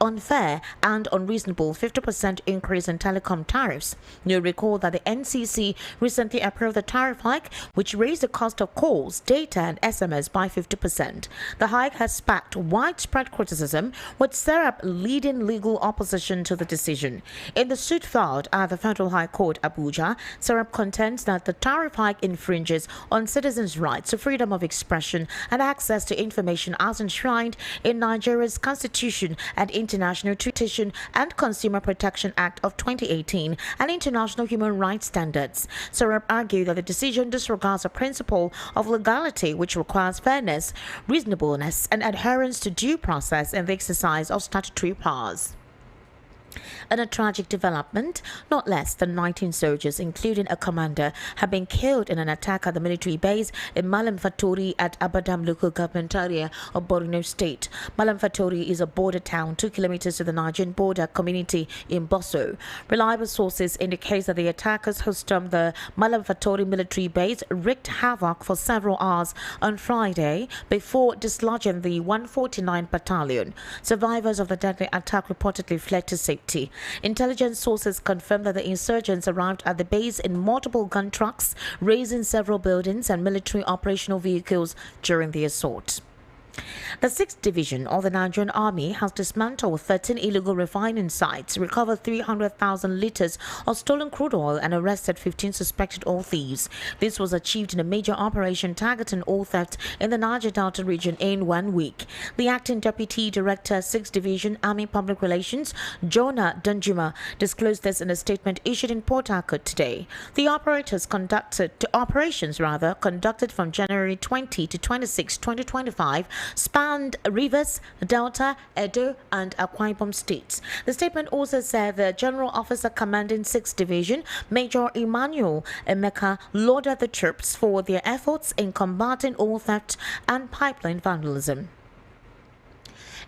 unfair and unreasonable 50% increase in telecom tariffs. You'll recall that the NCC recently approved the tariff hike, which raised the cost of calls, data, and SMS by 50%. The hike has sparked widespread criticism, with SERAP leading legal opposition to the decision. In the suit filed at the Federal High Court, Abuja, SERAP contends that the tariff hike infringes on citizens' rights to freedom of expression and access to information as enshrined in Nigeria's Constitution and International Treaty and Consumer Protection Act of 2018 and international human rights standards. SERAP argued that the decision disregards the principle of legality, which requires fairness, reasonableness, and adherence to due process in the exercise of statutory powers. In a tragic development, not less than 19 soldiers, including a commander, have been killed in an attack at the military base in Malam Fatori at Abadam local government area of Borno State. Malam Fatori is a border town 2 kilometers to the Nigerian border community in Bosso. Reliable sources indicate that the attackers who stormed the Malam Fatori military base wreaked havoc for several hours on Friday before dislodging the 149th Battalion. Survivors of the deadly attack reportedly fled to safety. Intelligence sources confirmed that the insurgents arrived at the base in multiple gun trucks, razing several buildings and military operational vehicles during the assault. The 6th Division of the Nigerian Army has dismantled 13 illegal refining sites, recovered 300,000 liters of stolen crude oil, and arrested 15 suspected oil thieves. This was achieved in a major operation targeting oil theft in the Niger Delta region in 1 week. The acting Deputy Director, 6th Division Army Public Relations, Jonah Dunjuma, disclosed this in a statement issued in Port Harcourt today. The operations conducted from January 20 to 26, 2025, spanned Rivers, Delta, Edo, and Akwa Ibom states. The statement also said the General Officer commanding 6th Division, Major Emmanuel Emeka, lauded the troops for their efforts in combating oil theft and pipeline vandalism.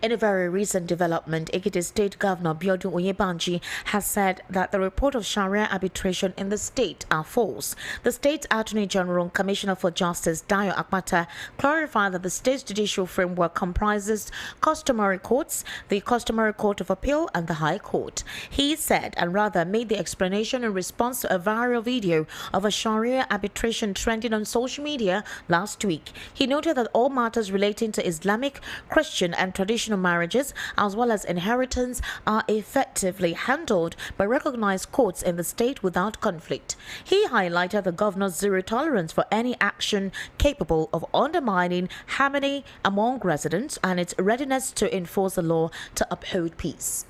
In a very recent development, Ekiti State Governor Biodun Oyebanji has said that the report of Sharia arbitration in the state are false. The state's Attorney General and Commissioner for Justice, Dayo Akpata, clarified that the state's judicial framework comprises customary courts, the Customary Court of Appeal, and the High Court. He said, and rather made the explanation in response to a viral video of a Sharia arbitration trending on social media last week. He noted that all matters relating to Islamic, Christian, and traditional marriages, as well as inheritance, are effectively handled by recognized courts in the state without conflict. He highlighted the governor's zero tolerance for any action capable of undermining harmony among residents and its readiness to enforce the law to uphold peace.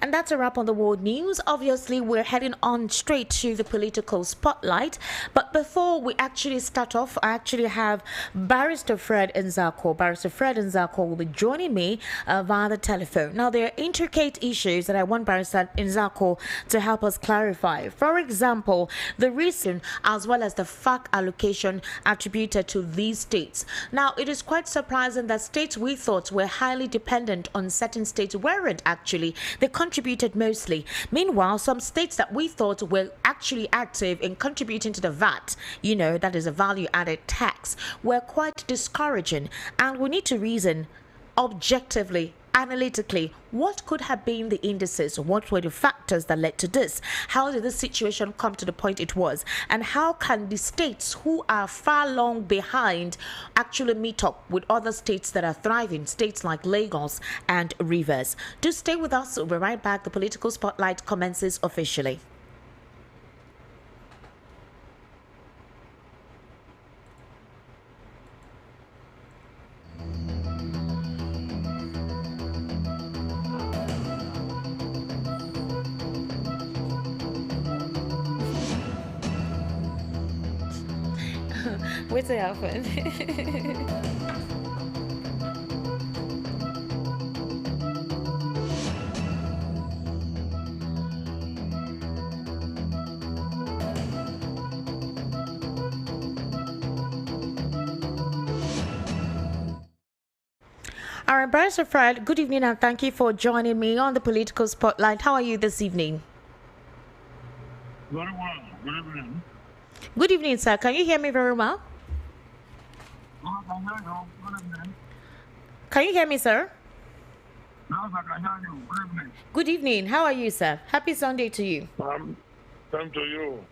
And that's a wrap on the world news. Obviously, we're heading on straight to the political spotlight. But before we actually start off, I actually have Barrister Fred Nzaku. Barrister Fred Nzaku will be joining me via the telephone. Now, there are intricate issues that I want Barrister Nzaku to help us clarify. For example, the reason as well as the FAC allocation attributed to these states. Now, it is quite surprising that states we thought were highly dependent on certain states weren't actually. They contributed mostly. Meanwhile, some states that we thought were actually active in contributing to the VAT, that is a value-added tax, were quite discouraging. And we need to reason objectively, analytically, what could have been the indices? What were the factors that led to this? How did this situation come to the point it was? And how can the states who are far long behind actually meet up with other states that are thriving, states like Lagos and Rivers? Do stay with us. We'll be right back. The political spotlight commences officially. What's happened? All right, Barrister Fred, good evening and thank you for joining me on the political spotlight. How are you this evening? Very well. Good evening. Good evening, sir. Can you hear me very well? Good evening. Can you hear me, sir? Good evening. How are you, sir? Happy Sunday to you. Same to you.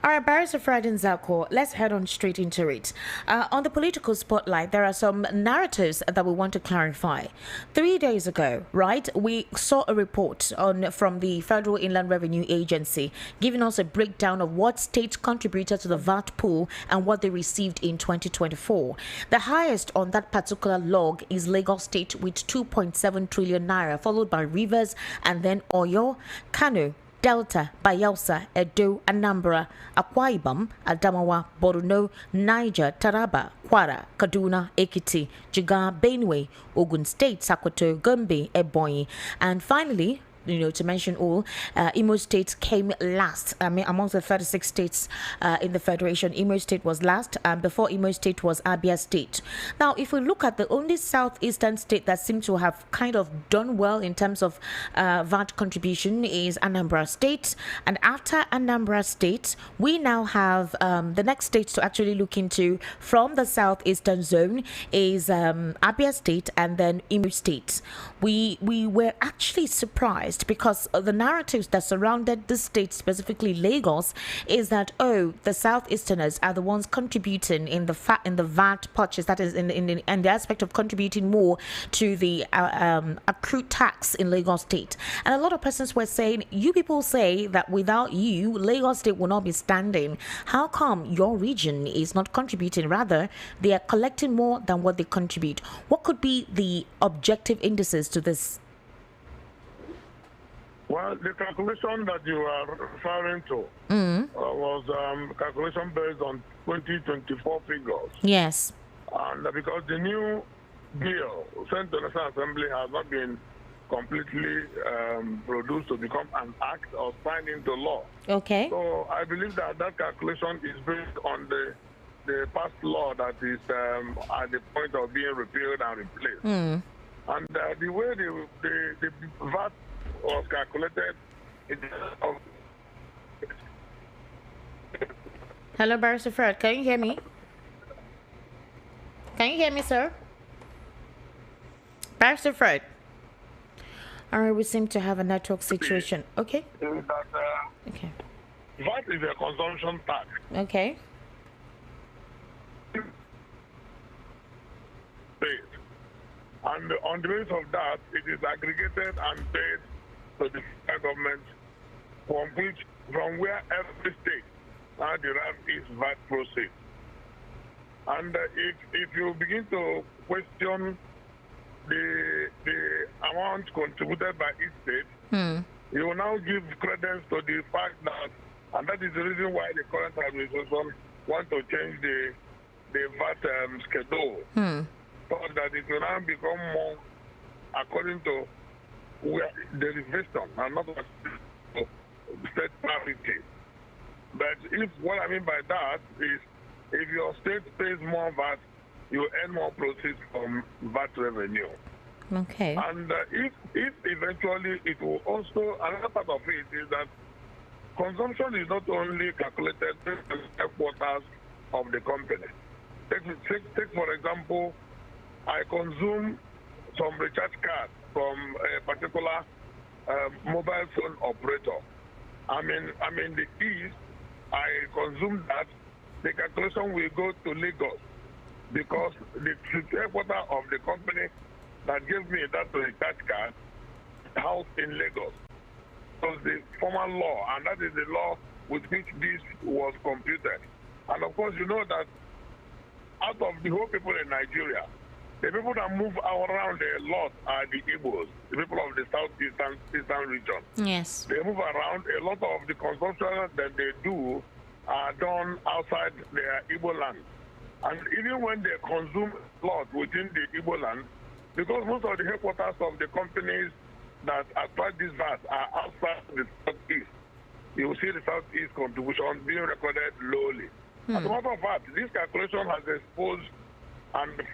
All right, Barrister Frederick Nwajagu, let's head on straight into it. On the political spotlight, there are some narratives that we want to clarify. 3 days ago, right, we saw a report from the Federal Inland Revenue Agency giving us a breakdown of what states contributed to the VAT pool and what they received in 2024. The highest on that particular log is Lagos State with 2.7 trillion naira, followed by Rivers and then Oyo, Kano, Delta, Bayelsa, Edo, Anambra, Akwa Ibom, Adamawa, Borno, Niger, Taraba, Kwara, Kaduna, Ekiti, Jigawa, Benue, Ogun State, Sokoto, Gombe, Ebonyi, and finally, to mention all, Imo State came last. I mean, amongst the 36 states in the Federation, Imo State was last. Before Imo State was Abia State. Now, if we look at the only Southeastern state that seems to have kind of done well in terms of VAT contribution is Anambra State. And after Anambra State, we now have the next states to actually look into from the Southeastern zone is Abia State and then Imo State. We were actually surprised because the narratives that surrounded the state, specifically Lagos, is that the Southeasterners are the ones contributing in the VAT purchase, that is in the aspect of contributing more to the accrued tax in Lagos State. And a lot of persons were saying, you people say that without you, Lagos State will not be standing. How come your region is not contributing? Rather, they are collecting more than what they contribute. What could be the objective indices to this? Well, the calculation that you are referring to was calculation based on 2024 figures. Yes. And because the new bill sent to the National Assembly has not been completely produced to become an act or signed into law. Okay. So I believe that calculation is based on the past law that is at the point of being repealed and replaced. And the way the VAT was calculated. Hello, Barrister Fred. Can you hear me? Can you hear me, sir? Barrister Fred. All right, we seem to have a network situation. Okay. Okay. VAT is a consumption tax. Okay. And on the basis of that, it is aggregated and paid to the federal government, from where every state now derives its VAT proceeds. And if you begin to question the amount contributed by each state, you will now give credence to the fact that, and that is the reason why the current administration want to change the VAT schedule, so that it will now become more according to where derivation and not state parity. But what I mean by that is, if your state pays more VAT, you earn more proceeds from VAT revenue. Okay. And if eventually it will also, another part of it is that consumption is not only calculated in the headquarters of the company. Take for example, I consume some recharge cards from a particular mobile phone operator. I'm in the East, I consume that. The calculation will go to Lagos because the headquarter of the company that gave me that recharge card housed in Lagos. So the formal law, and that is the law with which this was computed. And of course, you know that out of the whole people in Nigeria, the people that move around a lot are the Igbos, the people of the Southeastern region. Yes. They move around. A lot of the consumption that they do are done outside their Igbo land. And even when they consume a lot within the Igbo land, because most of the headquarters of the companies that attract this VAT are outside the Southeast, you will see the Southeast contribution being recorded lowly. As a matter of fact, this calculation has exposed and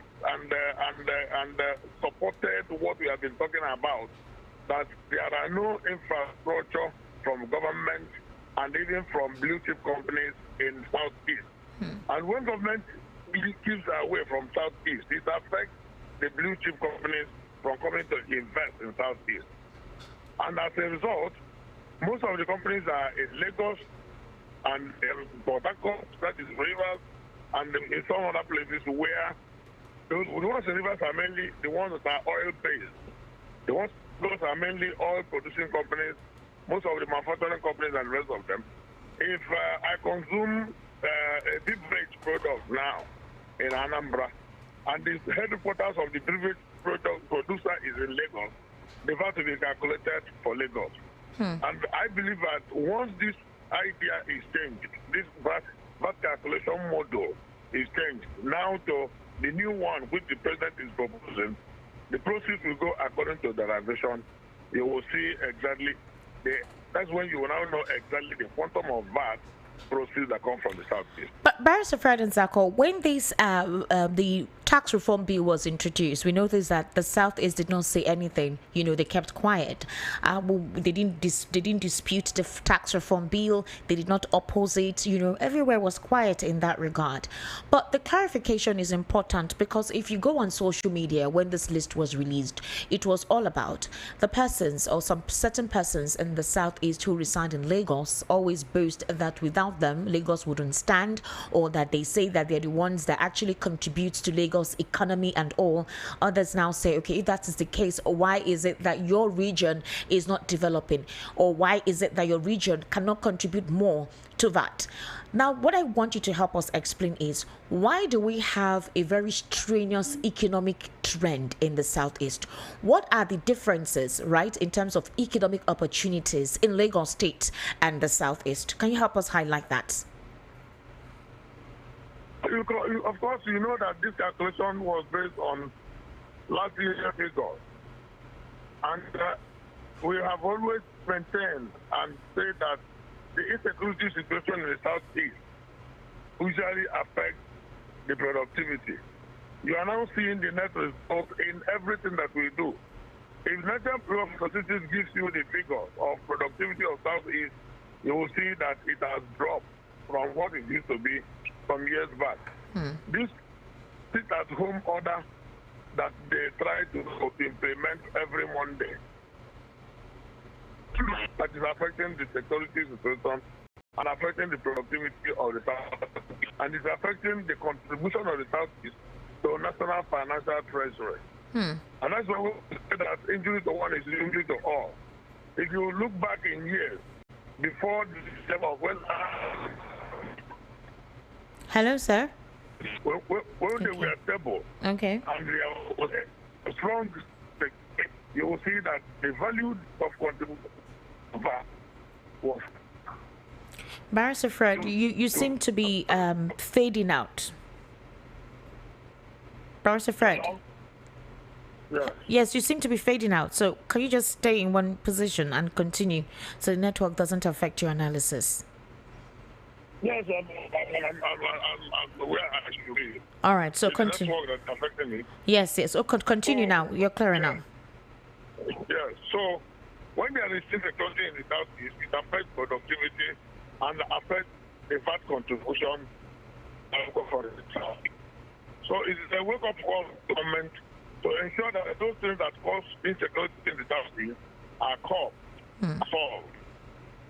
supported what we have been talking about, that there are no infrastructure from government and even from blue chip companies in Southeast. And when government keeps away from Southeast, it affects the blue chip companies from coming to invest in Southeast. And as a result, most of the companies are in Lagos and Port Harcourt, that is rivers, and in some other places where the ones in rivers are mainly the ones that are oil-based. Those are mainly oil-producing companies, most of the manufacturing companies and the rest of them. If I consume a beverage product now in Anambra, and the headquarters of the beverage product producer is in Lagos, the VAT will be calculated for Lagos. And I believe that once this idea is changed, this VAT calculation model is changed now to the new one which the president is proposing, the process will go according to derivation. You will see exactly that's when you will now know exactly the quantum of VAT proceeds that come from the Southeast. But Barrister Fred Nwajagu, when this the tax reform bill was introduced, we noticed that the Southeast did not say anything. They kept quiet. They didn't dispute the tax reform bill. They did not oppose it. Everywhere was quiet in that regard. But the clarification is important, because if you go on social media when this list was released, it was all about the persons or some certain persons in the Southeast who reside in Lagos always boast that without them Lagos wouldn't stand, or that they say that they're the ones that actually contribute to Lagos economy and all. Others now say, okay, if that is the case, why is it that your region is not developing, or why is it that your region cannot contribute more to that? Now, what I want you to help us explain is, why do we have a very strenuous economic trend in the Southeast? What are the differences, right, in terms of economic opportunities in Lagos State and the Southeast? Can you help us highlight that? Of course, you know that this calculation was based on last year's figures. And we have always maintained and said that the insecurity situation in the Southeast usually affects the productivity. You are now seeing the net result in everything that we do. If National Bureau of Statistics gives you the figures of productivity of Southeast, you will see that it has dropped from what it used to be some years back. This sit-at-home order that they try to implement every Monday, that is affecting the security situation and affecting the productivity of the South, and it's affecting the contribution of the Southeast to national financial treasury. And that's why we say that injury to one is injury to all. If you look back in years before the system of Hello, sir. When they were stable, okay, and there was a strong, you will see that the value of contribution was. Barrister Fred, you seem to be fading out. Barrister Fred. Yes, you seem to be fading out. So can you just stay in one position and continue so the network doesn't affect your analysis? Yes, I'm where I should be. All right, so continue. That's affecting me. Yes. Oh, continue now. You're clearer now. Yes. So when there is insecurity in the Southeast, it affects productivity and affects the VAT contribution for the South. So it is a wake-up call to government to ensure that those things that cause insecurity in the Southeast are caught, solved.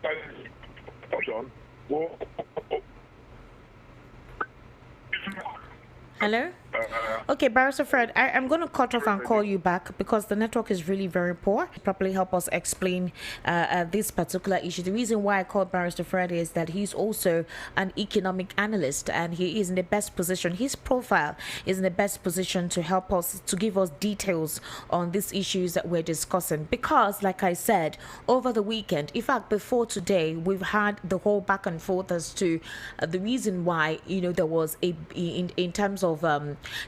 That is the option. Hello? Okay, Barrister Fred, I'm going to cut off and call you back because the network is really very poor. Probably help us explain this particular issue. The reason why I called Barrister Fred is that he's also an economic analyst and he is in the best position. His profile is in the best position to help us, to give us details on these issues that we're discussing. Because, like I said, over the weekend, in fact, before today, we've had the whole back and forth as to the reason why, there was in terms of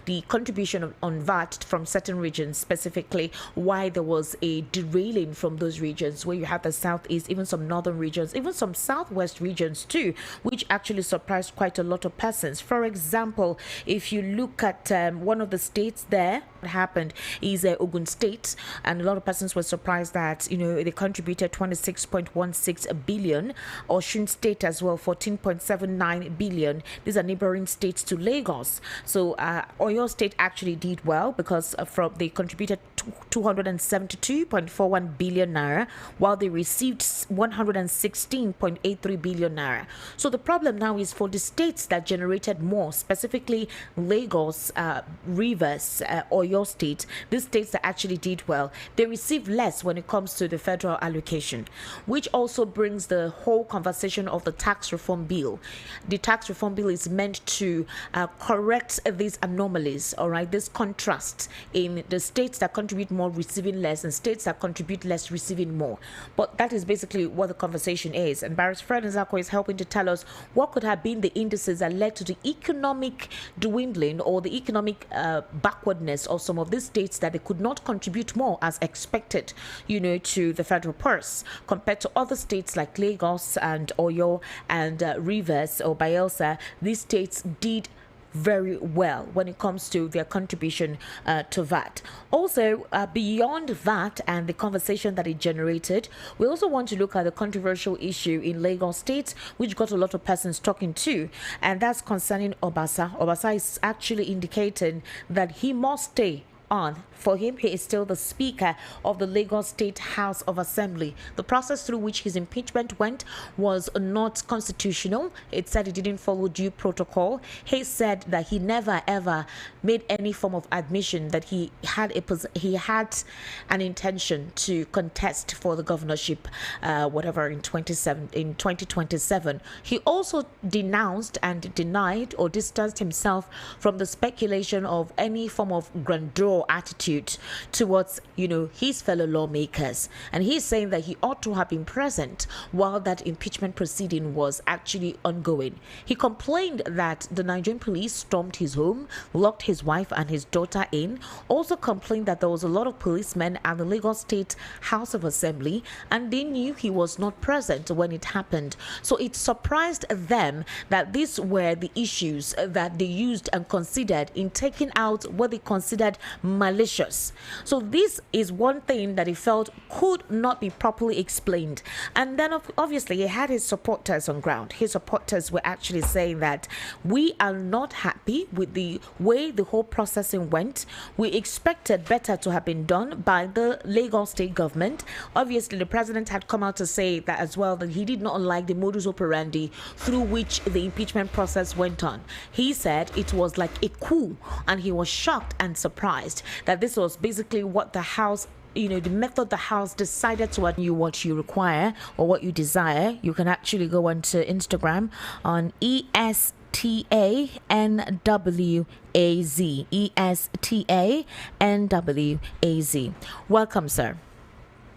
the contribution on VAT from certain regions, specifically why there was a derailing from those regions, where you have the Southeast, even some northern regions, even some southwest regions too, which actually surprised quite a lot of persons. For example, if you look at one of the states there, what happened is Ogun State, and a lot of persons were surprised that they contributed 26.16 billion. Osun State as well, 14.79 billion. These are neighboring states to Lagos. So Oyo State actually did well because they contributed 272.41 billion naira, while they received 116.83 billion naira. So the problem now is for the states that generated more, specifically Lagos, Rivers, Oyo State, these states that actually did well, they receive less when it comes to the federal allocation, which also brings the whole conversation of the tax reform bill. The tax reform bill is meant to correct these anomalies, all right, this contrast in the states that contribute more receiving less and states that contribute less receiving more. But that is basically what the conversation is. And Barrister Frederick Nwajagu is helping to tell us what could have been the indices that led to the economic dwindling or the economic backwardness of some of these states, that they could not contribute more as expected, to the federal purse compared to other states like Lagos and Oyo and Rivers or Bayelsa. These states did very well when it comes to their contribution to VAT. Also, beyond VAT and the conversation that it generated, we also want to look at the controversial issue in Lagos State, which got a lot of persons talking to, and that's concerning Obasa. Obasa is actually indicating that he must stay on. For him, he is still the Speaker of the Lagos State House of Assembly. The process through which his impeachment went was not constitutional. It said he didn't follow due protocol. He said that he never ever made any form of admission that he had an intention to contest for the governorship, in 2027. He also denounced and denied or distanced himself from the speculation of any form of grandeur attitude towards his fellow lawmakers, and he's saying that he ought to have been present while that impeachment proceeding was actually ongoing. He complained that the Nigerian police stormed his home, locked his wife and his daughter in, also complained that there was a lot of policemen at the Lagos State House of Assembly and they knew he was not present when it happened. So it surprised them that these were the issues that they used and considered in taking out what they considered malicious. So this is one thing that he felt could not be properly explained. And then obviously he had his supporters on ground. His supporters were actually saying that we are not happy with the way the whole processing went. We expected better to have been done by the Lagos state government. Obviously the president had come out to say that as well, that he did not like the modus operandi through which the impeachment process went on. He said it was like a coup, and he was shocked and surprised that this was basically what the House, the method the House decided to what you require or what you desire. You can actually go onto Instagram on ESTANWAZ. ESTANWAZ. Welcome, sir.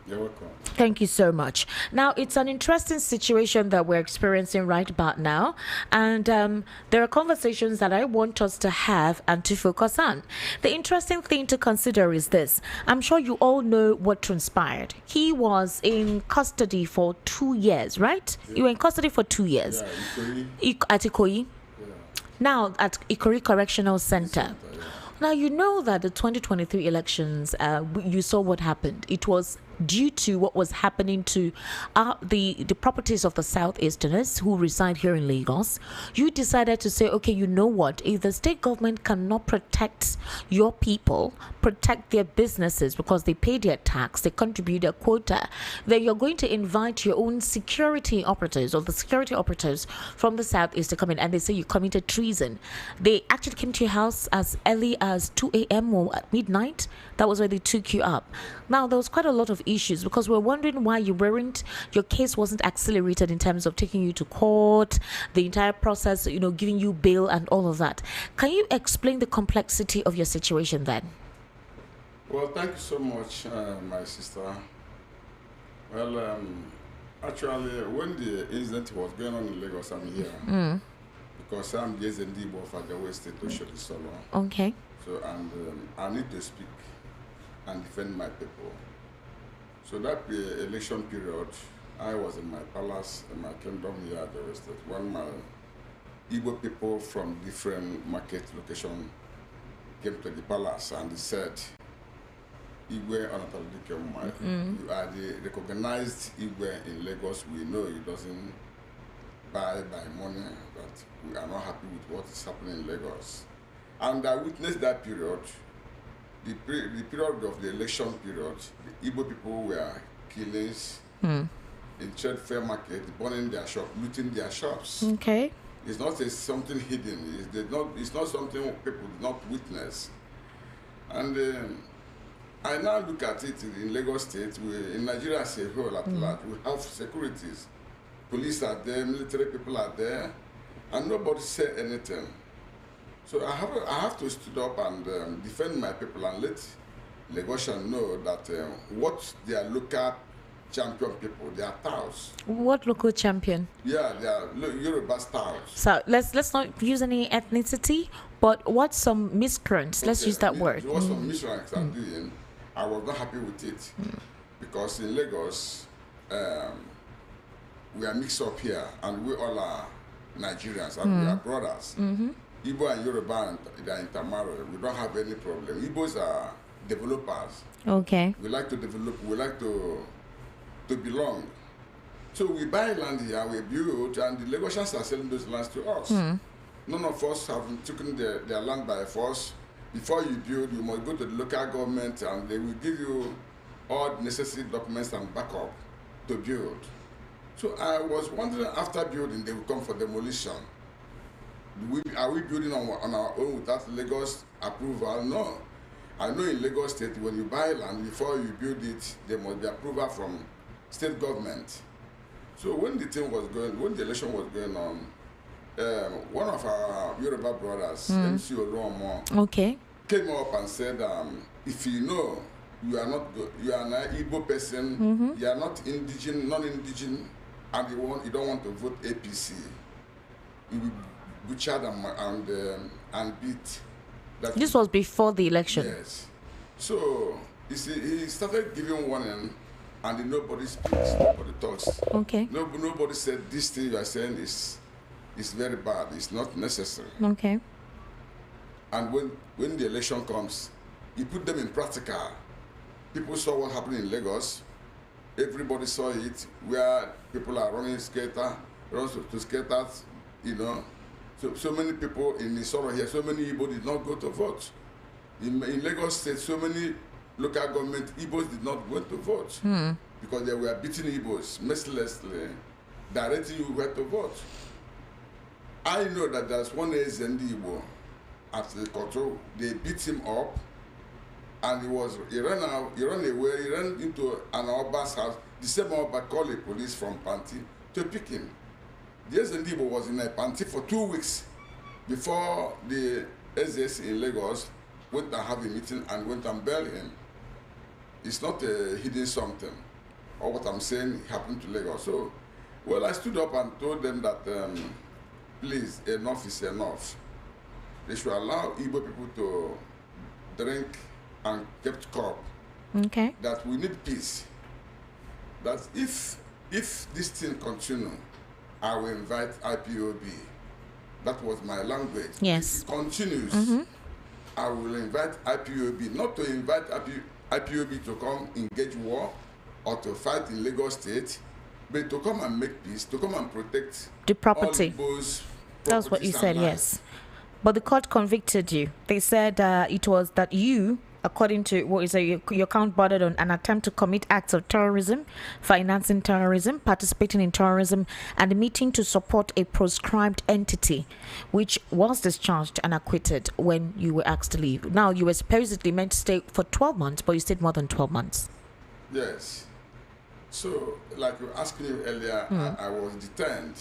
You're welcome. Thank you so much. Now, it's an interesting situation that we're experiencing right about now, and there are conversations that I want us to have and to focus on. The interesting thing to consider is this. I'm sure you all know what transpired. He was in custody for 2 years, right? Yeah. You were in custody for 2 years. Yeah, at Ikoyi. Yeah. Now at Ikoyi Correctional Center. Yeah. Now, you know that the 2023 elections, you saw what happened. It was due to what was happening to the properties of the Southeasterners who reside here in Lagos. You decided to say, okay, you know what? If the state government cannot protect your people, protect their businesses because they pay their tax, they contribute their quota, then you're going to invite your own security operatives or the security operatives from the Southeast to come in, and they say you committed treason. They actually came to your house as early as 2 a.m. or at midnight. That was where they took you up. Now, there was quite a lot of issues because we're wondering why your case wasn't accelerated in terms of taking you to court, the entire process, giving you bail and all of that. Can you explain the complexity of your situation then? Well, thank you so much, my sister. Well, actually, when the incident was going on in Lagos, I'm here because I'm the SND of Agawe State to show the solo. Okay. So, and I need to speak and defend my people. So that election period, I was in my palace, in my kingdom here at the West State, when my Igbo people from different market locations came to the palace and they said, Igwe Anatolidikem, you are the recognized Igwe in Lagos. We know he doesn't buy by money, but we are not happy with what is happening in Lagos. And I witnessed that period, the period of the election period. The Igbo people were killings in trade fair market, burning their shop, looting their shops. Okay. It's not something hidden. It's not something people did not witness. And I now look at it in Lagos State. In Nigeria as a whole, at large, we have securities. Police are there, military people are there, and nobody said anything. So I have to stand up and defend my people and let Lagosians know that what their local champion people, they are Taos. What local champion? Yeah, they are Yoruba Taos. So let's not use any ethnicity, but what some miscreants, let's use that word. What some miscreants are doing, I was not happy with it. Because in Lagos, we are mixed up here, and we all are Nigerians, and we are brothers. Igbo and Yoruba, they are intermarried. We don't have any problem. Igbos are developers. Okay. We like to develop. We like to belong. So we buy land here, we build, and the Lagosians are selling those lands to us. None of us have taken their land by force. Before you build, you must go to the local government, and they will give you all the necessary documents and backup to build. So I was wondering, after building, they will come for demolition. Are we building on our own without Lagos approval? No. I know in Lagos State, when you buy land, before you build it, there must be approval from state government. So when the election was going on, one of our Yoruba brothers, MC Oluomo, came up and said, if you know you are an Igbo person, you are not non-indigenous, and you don't want to vote APC, you will be butchered and beat. This was before the election. Yes. So he started giving warning, and nobody speaks, nobody talks. Okay. Nobody said this thing you are saying is very bad. It's not necessary. Okay. And when the election comes, you put them in practical. People saw what happened in Lagos. Everybody saw it, where people are running to skaters, you know. So many people in Isoro here, so many Igbo did not go to vote. In Lagos State, so many local government Igbos did not go to vote because they were beating Igbos mercilessly, directing you where to vote. I know that there's one Ezendi Igbo at the control. They beat him up, and he ran away. He ran into an Oba's house. The same Oba called the police from Panti to pick him. The Ezendi Igbo was in a Panti for 2 weeks before the SS in Lagos went and have a meeting and went and bailed him. It's not a hidden something, or what I'm saying happened to Lagos. So, well, I stood up and told them that, please, enough is enough. They should allow Igbo people to drink and kept cup. Okay. That we need peace. That if this thing continue, I will invite IPOB. That was my language. Yes. If it continues, I will invite IPOB, not to invite IPOB to come engage war or to fight in Lagos State, but to come and make peace, to come and protect the property. All Igbo's That's what you said, life. yes. But the court convicted you. They said it was that you, according to what is your count bordered on an attempt to commit acts of terrorism, financing terrorism, participating in terrorism, and meeting to support a proscribed entity, which was discharged and acquitted when you were asked to leave. Now, you were supposedly meant to stay for 12 months, but you stayed more than 12 months. Yes. So, like you asked me earlier, I was detained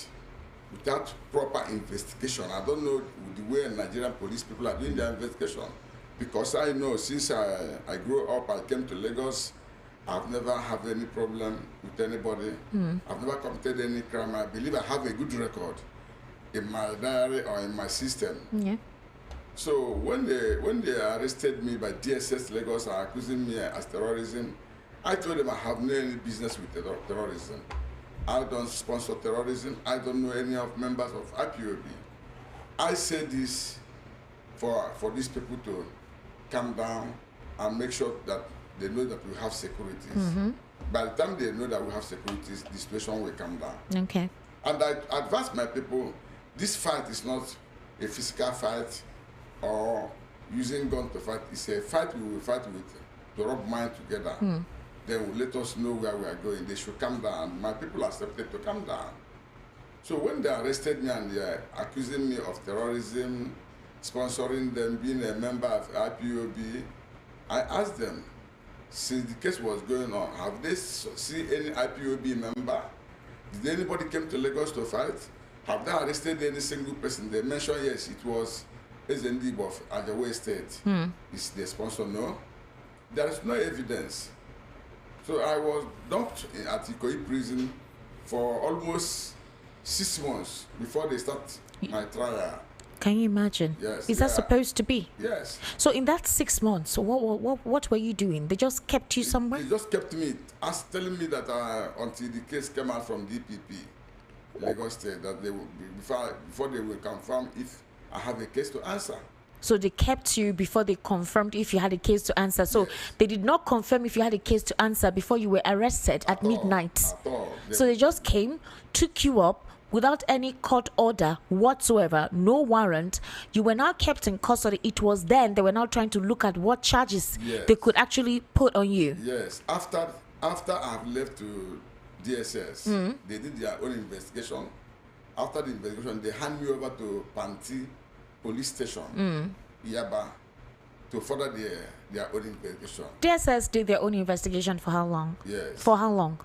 without proper investigation. I don't know the way Nigerian police people are doing their investigation. Because I know since I grew up, I came to Lagos, I've never had any problem with anybody. I've never committed any crime. I believe I have a good record in my diary or in my system. Yeah. So when they arrested me by DSS Lagos and accusing me as terrorism, I told them I have no any business with terrorism. I don't sponsor terrorism. I don't know any of members of IPOB. I said this for these people to calm down and make sure that they know that we have securities. By the time they know that we have securities, the situation will calm down. Okay. And I advise my people, this fight is not a physical fight. or using gun to fight. It's a fight we will fight with to rub mind together. They will let us know where we are going. They should come down. My people accepted to come down. So when they arrested me and they are accusing me of terrorism, sponsoring them, being a member of IPOB, I asked them, since the case was going on, have they seen any IPOB member? Did anybody come to Lagos to fight? Have they arrested any single person? They mentioned, yes, it was SND of Ajawo State. Is the sponsor? No. There is no evidence. So I was dumped at Ikoyi prison for almost 6 months before they start my trial. Can you imagine? Yes. Is that supposed to be? Yes. So in that 6 months, what were you doing? They just kept you somewhere? They just kept me, telling me that until the case came out from DPP, Lagos State, that they will be, before they will confirm if I have a case to answer. So they kept you before they confirmed if you had a case to answer. So yes. They did not confirm if you had a case to answer before you were arrested at midnight. At all. So they just came, took you up without any court order whatsoever, no warrant. You were now kept in custody. It was then they were now trying to look at what charges Yes. they could actually put on you. Yes. After I've left to DSS, they did their own investigation. After the investigation, they hand me over to Panti Police Station, Yaba, to further their own investigation. DSS did their own investigation for how long? Yes. For how long?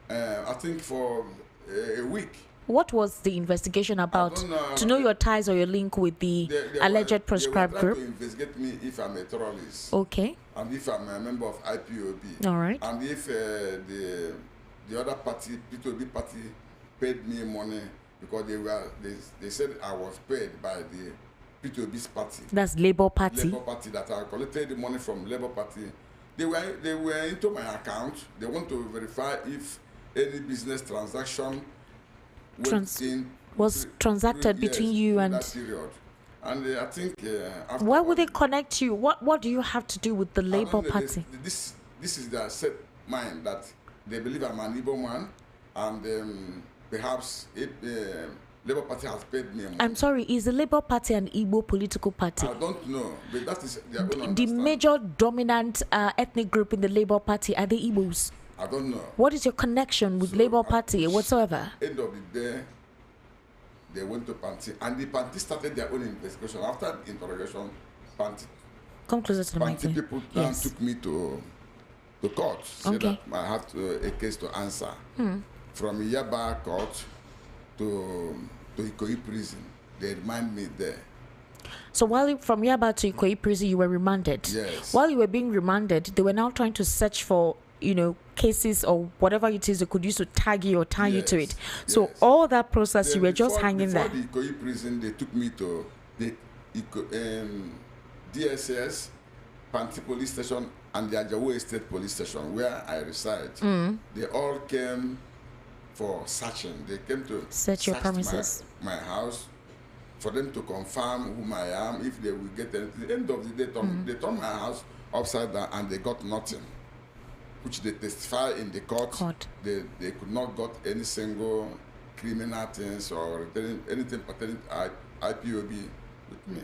I think for a week. What was the investigation about? I don't know. To know your ties or your link with the alleged proscribed they were group? trying to investigate me if I'm a terrorist. Okay. And if I'm a member of IPOB. All right. And if the other party, P2B party, paid me money because they said I was paid by the P2B's party. That's Labour Party. Labour Party, that I collected the money from Labour Party. They were into my account. They want to verify if any business transaction was transacted between you and that period. And I think after why would they connect you? What do you have to do with the Labour Party? This is their set mind that they believe I'm an Igbo man, and perhaps if Labour Party has paid me money. I'm sorry, is the Labour Party an Igbo political party? I don't know, but that is their own The understanding. major dominant ethnic group in the Labour Party are the Igbos. I don't know. What is your connection with Labour Party whatsoever? End of the day, they went to Panti, and the Panti started their own investigation. After the interrogation, Panti Come closer to the mic. people took me to court. Said that I have a case to answer. From Yaba court to Ikoyi prison. They remind me there. So from Yaba to Ikoyi prison, you were remanded. Yes. While you were being remanded, they were now trying to search for cases or whatever it is they could use to tag you or tie you to it. So all that process, you were just hanging there. Before the Ikoyi prison, they took me to the DSS, Panti Police Station, and the Ajawo State Police Station, where I reside. They all came for searching. They came to search your premises, my house, for them to confirm whom I am, if they will get anything. At the end of the day, they turned my house upside down and they got nothing, which they testify in the court. They could not got any single criminal things or anything pertaining to IPOB with me.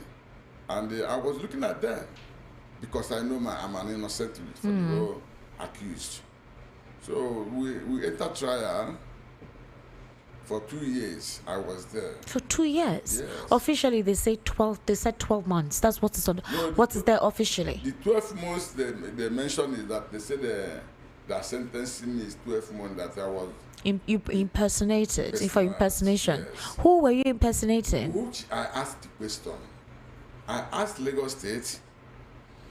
And I was looking at them because I know I'm an innocent for the whole accused. So we entered trial. For 2 years, I was there. For 2 years? Yes. Officially, they say 12. They said 12 months. That's what is on. What is there officially? The 12 months they mentioned is that they said that sentencing is 12 months that I was You impersonated. For impersonation. Yes. Who were you impersonating? Which I asked the question. I asked Lagos State,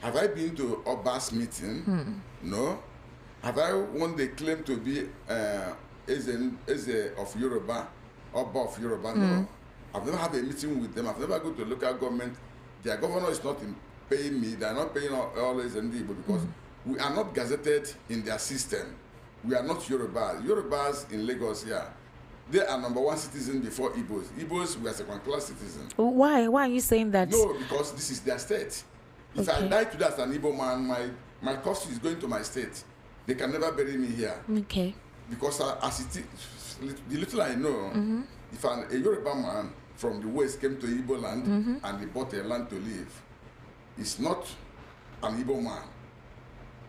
have I been to Oba's meeting? No. Have I won the claim to be is of Yoruba, Oba of Yoruba? No. I've never had a meeting with them. I've never gone to local government. Their governor is not paying me. They are not paying all this and because we are not gazetted in their system. We are not Yoruba. Yorubas in Lagos here, they are number one citizen before Igbos. Igbos, we are second-class citizens. Why? Why are you saying that? No, because this is their state. If I die today as an Igbo man, my cost is going to my state. They can never bury me here. Okay. Because as it is, the little I know, if a Yoruba man from the west came to Igbo land and he bought a land to live. It's not an Igbo man.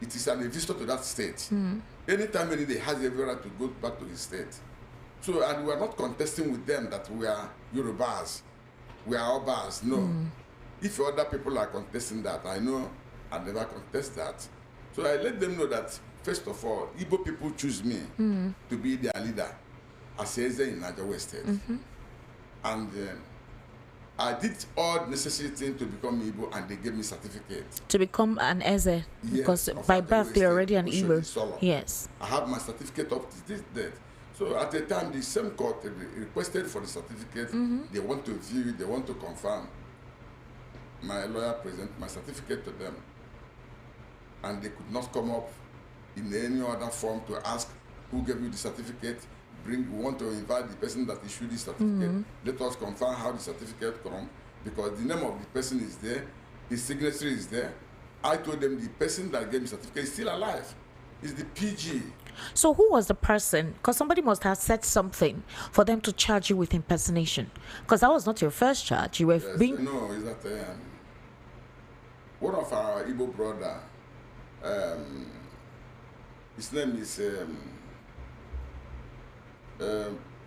It is a visitor to that state. Anytime he has every right to go back to his state. So, and we are not contesting with them that we are Yorubas, we are Obas. No. If other people are contesting that, I know I never contest that. So I let them know that, first of all, Igbo people choose me to be their leader as Eze in Nwajagu State. And I did all necessary things to become Igbo, and they gave me certificate. To become an Eze? Because by birth they're already an Igbo. Yes. I have my certificate up to this date. So at the time, the same court requested for the certificate. They want to view it, they want to confirm. My lawyer presented my certificate to them. And they could not come up in any other form to ask who gave you the certificate. We want to invite the person that issued the certificate. Let us confirm how the certificate come, because the name of the person is there, his signature is there. I told them the person that gave me the certificate is still alive. It's the PG. So who was the person? Because somebody must have said something for them to charge you with impersonation. Because that was not your first charge. You were being... No, is that one of our Igbo brother, his name is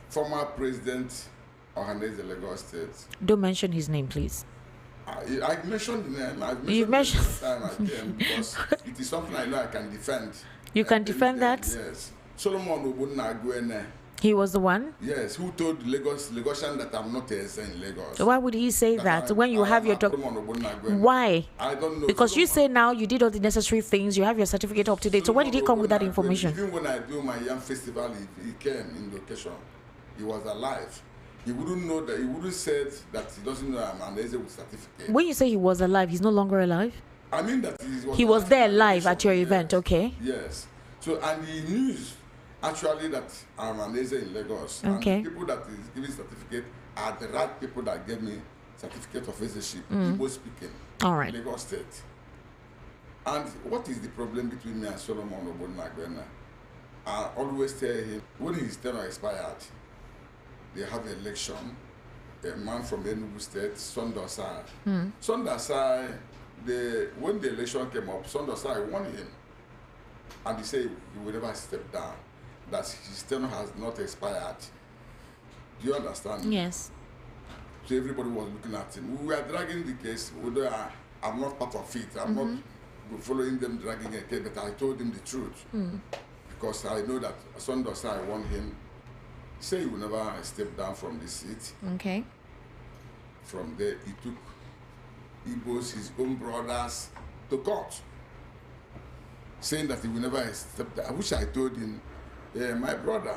former President Ohaneze Lagos State. Don't mention his name, please. I mentioned the name. You mentioned the time I came because it is something I know I can defend. You can defend that? Yes. Solomon Obunaguene. He was the one? Yes, who told Lagosian that I'm not a in Lagos. Why would he say that when you have your Why? I don't know. Because you say now you did all the necessary things, you have your certificate up to date. So where did he come with that information? Even when I do my young festival, he came in location. He was alive. He wouldn't know that. He wouldn't said that he doesn't know I'm an Eze with certificate. When you say he was alive, he's no longer alive? I mean that he was there live at your event, okay? Yes. So, and he knew actually that I'm an Eze in Lagos. Okay. And the people that is giving certificate are the right people that gave me certificate of Ezeship, Igbo speaking. All right. Lagos State. And what is the problem between me and Solomon Obunaguene? I always tell him, when his tenure expired, they have an election. A man from Enugu State, Sondosai. Sondosai, when the election came up, Sondosai won him. And he said he will never step down, that his tenure has not expired. Do you understand? Yes. So everybody was looking at him. We were dragging the case, although I'm not part of it. I'm not following them dragging a case, but I told him the truth. Because I know that Sondosai won him. He said he will never step down from the seat. Okay. From there, he took Igbos, his own brothers, to court, saying that he will never step down. I wish I told him, my brother,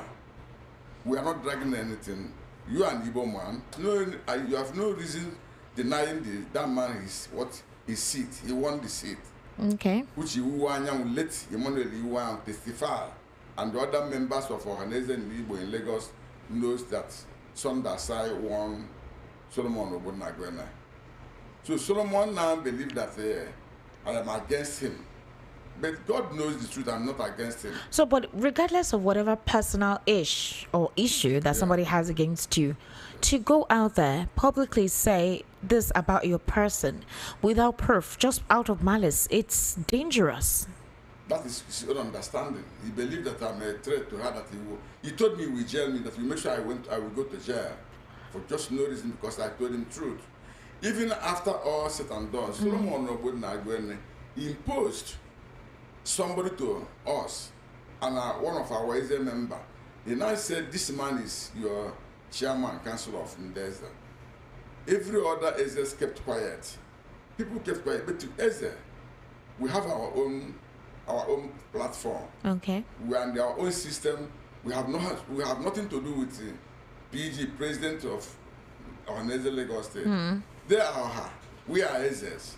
we are not dragging anything. You are an Igbo man. No, you have no reason denying that man his seat. He won the seat. Okay. Which he will let Emmanuel testify. And the other members of Ohaneze and Igbo in Lagos knows that Sondasai won Solomon Obunaguene. So Solomon now believes that I am against him. But God knows the truth, I'm not against him. So, but regardless of whatever personal issue that somebody has against you, to go out there, publicly say this about your person without proof, just out of malice, it's dangerous. That is his own understanding. He believed that I'm a threat to her, that he told me he will jail me, that we make sure I will go to jail for just no reason, because I told him the truth. Even after all said and done, Solomon Obunaguene imposed somebody to us, and one of our Eze member. He now said, this man is your chairman, council of Ndeza. Every other Eze kept quiet. People kept quiet, but to Eze, we have our own platform. Okay. We are in our own system. We have nothing to do with the PG, president of Ohaneze Lagos State. They are her. We are Ezes.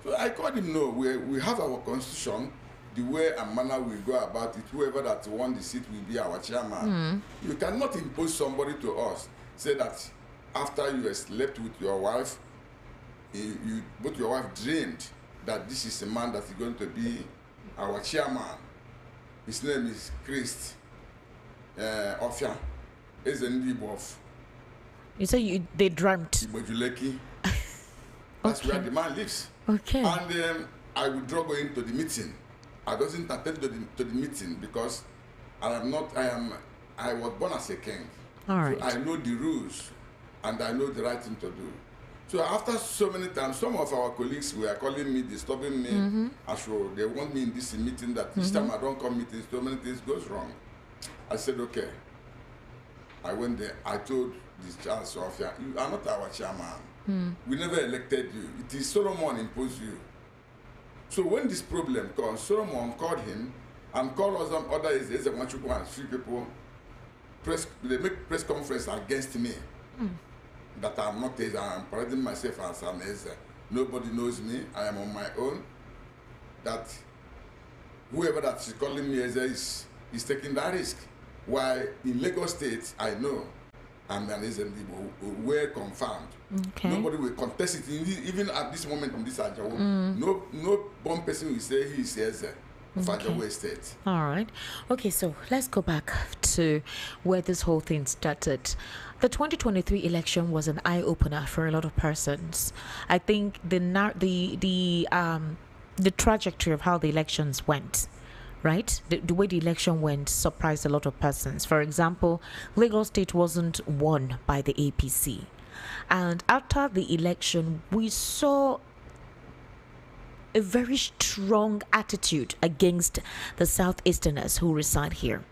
So I called him, no, we have our constitution, the way and manner we go about it. Whoever that won the seat will be our chairman. You cannot impose somebody to us. Say that after you slept with your wife, both your wife dreamed that this is a man that is going to be our chairman. His name is Christ Ofia, is a Ndibo of You say they dreamt. Ibojuleki. That's where the man lives. Okay. And I withdraw going to the meeting. I doesn't attend to the meeting because I was born as a king. All right. So I know the rules and I know the right thing to do. So after so many times, some of our colleagues were calling me, disturbing me, as well. They want me in this meeting that this time I don't come meetings, so many things goes wrong. I said, okay. I went there. I told this child, Sophia, you are not our chairman. We never elected you. It is Solomon imposed you. So when this problem comes, Solomon called him and called us some other Nwajagu and 3 people. They make press conference against me. That I'm not Eze. I'm parading myself as an Eze. Nobody knows me. I am on my own. That whoever that is calling me Eze is taking that risk. While in Lagos State, I know I'm an Eze. We're confirmed. Okay. Nobody will contest it. Even at this moment in this Ajawo, no one person will say he is Eze of Ajawo State. All right. Okay, so let's go back to where this whole thing started. The 2023 election was an eye-opener for a lot of persons. I think the trajectory of how the elections went, right? The way the election went surprised a lot of persons. For example, Lagos State wasn't won by the APC. And after the election, we saw a very strong attitude against the Southeasterners who reside here.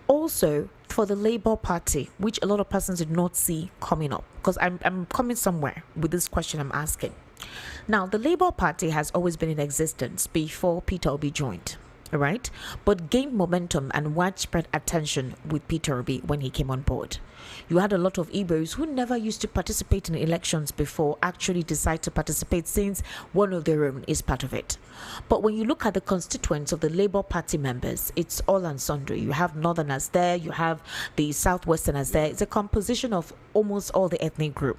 Also, for the Labour Party, which a lot of persons did not see coming up, because I'm coming somewhere with this question I'm asking. Now, the Labour Party has always been in existence before Peter Obi joined, right? But gained momentum and widespread attention with Peter Obi when he came on board. You had a lot of Igbos who never used to participate in elections before actually decide to participate since one of their own is part of it. But when you look at the constituents of the Labour Party members, it's all and sundry. You have Northerners there, you have the Southwesterners there. It's a composition of almost all the ethnic group.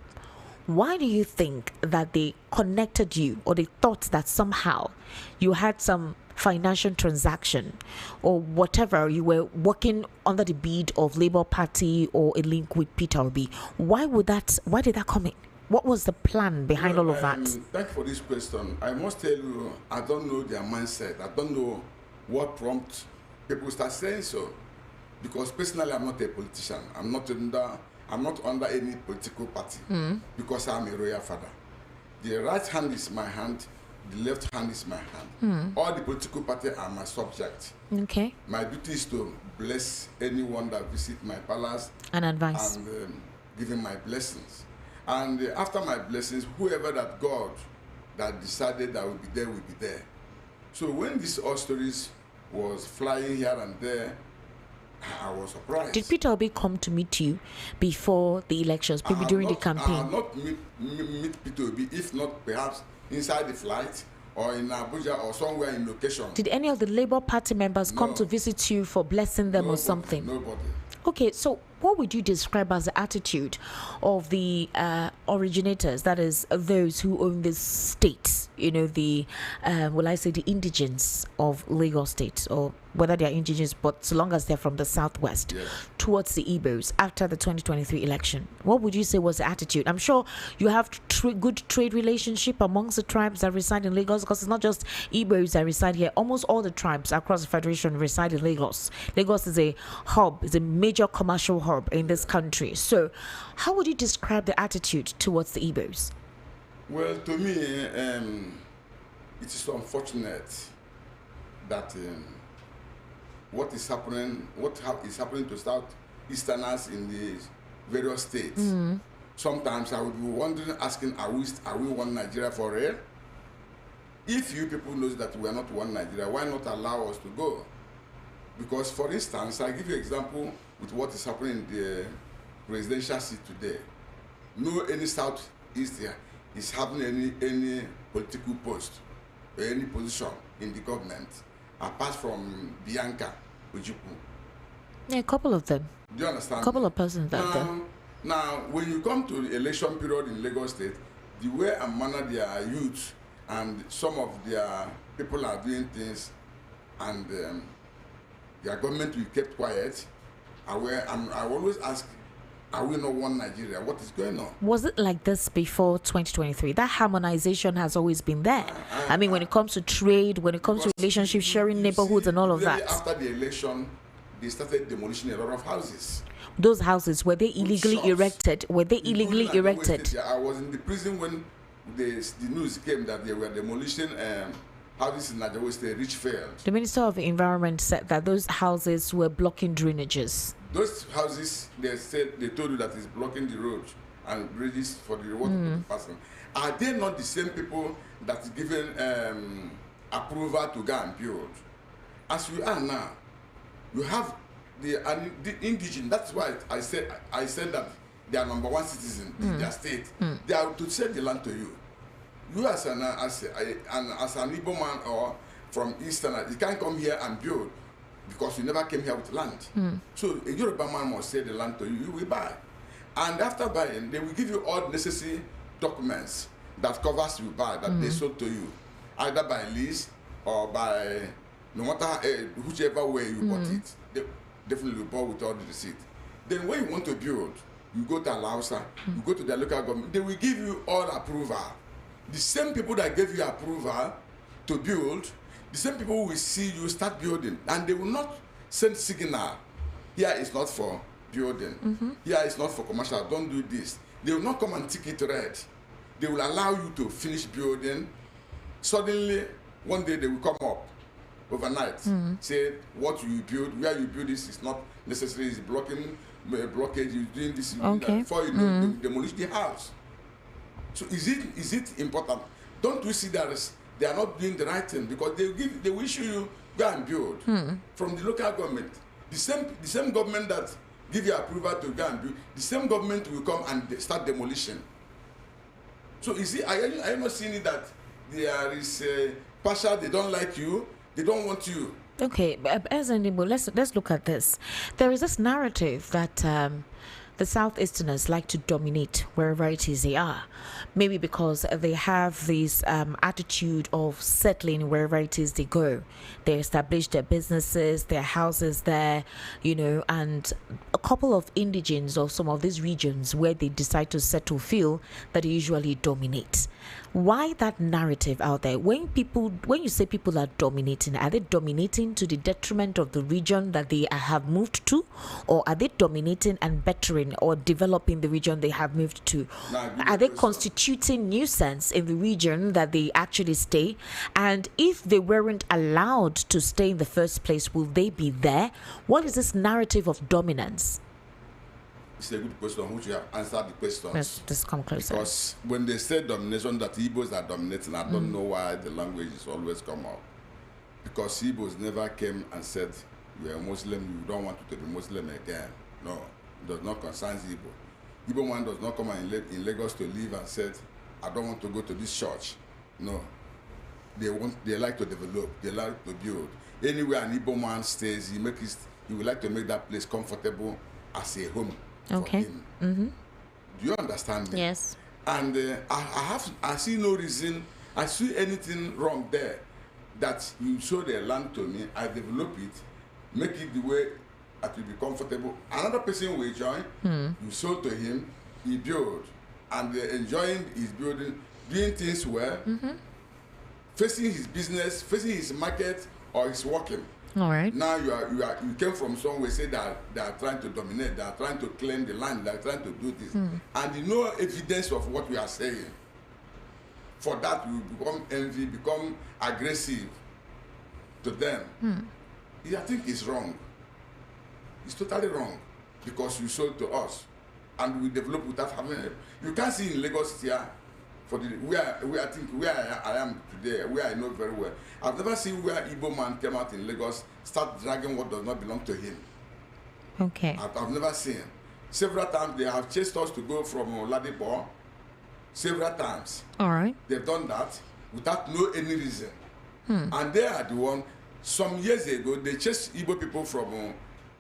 Why do you think that they connected you, or they thought that somehow you had some financial transaction or whatever, you were working under the bead of Labour Party or a link with Peter Obi? Why did that come in? What was the plan behind all of that? Thank you for this question. I must tell you, I don't know their mindset. I don't know what prompts people start saying so. Because personally, I'm not a politician. I'm not under any political party because I'm a royal father. The right hand is my hand, the left hand is my hand. All the political parties are my subject. Okay. My duty is to bless anyone that visit my palace and advice and give him my blessings. And after my blessings, whoever that God that decided that will be there. So when these all stories was flying here and there, I was surprised. Did Peter Obi come to meet you before the elections, maybe during the campaign? I have not meet Peter Obi, if not perhaps inside the flight or in Abuja or somewhere in location. Did any of the Labour Party members come to visit you for blessing them or something? Nobody. Okay, so what would you describe as the attitude of the originators, that is, those who own this state, the the indigents of Lagos State, or whether they are indigenous, but so long as they're from the Southwest, towards the Igbos after the 2023 election? What would you say was the attitude? I'm sure you have good trade relationship amongst the tribes that reside in Lagos, because it's not just Igbos that reside here. Almost all the tribes across the Federation reside in Lagos. Lagos is a hub, is a major commercial hub in this country. So how would you describe the attitude towards the Igbos? Well, to me, it is unfortunate that what is happening to Southeasterners in the various states. Sometimes I would be wondering, asking, are we one Nigeria for real? If you people know that we are not one Nigeria, why not allow us to go? Because, for instance, I give you an example with what is happening in the presidential seat today. No any Southeast here is having any political post or any position in the government apart from Bianca Ojukwu. Yeah, a couple of them. Do you understand? A couple of persons out there. Now, when you come to the election period in Lagos State, the way and manner their youth and some of their people are doing things, and their government will keep quiet. I always ask Are we not one Nigeria? What is going on? Was it like this before 2023? That harmonization has always been there. I mean, when it comes to trade, when it comes to relationships, sharing neighborhoods and all of that. After the election, they started demolishing a lot of houses. Those houses, were they illegally erected? Were they illegally erected? I was in the prison when the news came that they were demolishing houses in Nwajagu State, rich field. The Minister of Environment said that those houses were blocking drainages. Those houses, they told you that it's blocking the road and bridges for the water to pass. Are they not the same people that is given approval to go and build? As we are now, you have the indigenous. That's why I said that they are number one citizen in their state. They are to sell the land to you. You as an Igbo man or from Eastern, you can't come here and build because you never came here with land. So a Yoruba man must sell the land to you, you will buy. And after buying, they will give you all necessary documents that covers you buy, that they sold to you, either by lease or by, no matter whichever way you bought it, they definitely bought with all the receipt. Then when you want to build, you go to Alausa, you go to the local government, they will give you all approval. The same people that gave you approval to build, the same people will see you start building, and they will not send signal. Here is not for building. Here is not for commercial. Don't do this. They will not come and tick it red. They will allow you to finish building. Suddenly, one day they will come up overnight, say what you build, where you build this is not necessary. It's blocking blockage. You're doing this. Okay. Before you know, they demolish the house. So is it important? Don't we see that they are not doing the right thing because they will issue you go and build from the local government. The same government that give you approval to go and build, the same government will come and start demolition. So are you not seeing it that there is a partial, they don't like you, they don't want you? Okay, as Ndibo, let's look at this. There is this narrative that the Southeasterners like to dominate wherever it is they are. Maybe because they have this attitude of settling wherever it is they go. They establish their businesses, their houses there, and a couple of indigenes of some of these regions where they decide to settle feel that they usually dominate. Why that narrative out there? When you say people are dominating, are they dominating to the detriment of the region that they have moved to, or are they dominating and bettering or developing the region they have moved to? Are they constituting nuisance in the region that they actually stay? And if they weren't allowed to stay in the first place, will they be there? What is this narrative of dominance? It's a good question, which you have answered the question. Let's just come closer. Because when they say domination, that Igbos are dominating, I don't know why the language is always come up. Because Igbos never came and said, you are a Muslim, you don't want to be Muslim again. No, it does not concern Igbo. Igbo man does not come in Lagos to live and said, I don't want to go to this church. No. They like to develop, they like to build. Anywhere an Igbo man stays, he would like to make that place comfortable as a home. Okay. Do you understand me? Yes. And I see no reason, I see anything wrong there, that you show the land to me, I develop it, make it the way that will be comfortable. Another person will join, you sold to him, he build, and enjoying his building, doing things well, facing his business, facing his market, or he's working. All right. Now you came from somewhere, say that they are trying to dominate, they are trying to claim the land, they are trying to do this, and you know evidence of what we are saying. For that, we become envy, become aggressive to them. I think it's wrong. It's totally wrong because you sold to us, and we develop without having it. You can't see in Lagos here. Where I am today, where I know very well, I've never seen where Igbo man came out in Lagos, start dragging what does not belong to him. Okay. I've never seen. Several times they have chased us to go from Ladipo. Several times. All right. They've done that without any reason. And they are the one. Some years ago, they chased Igbo people from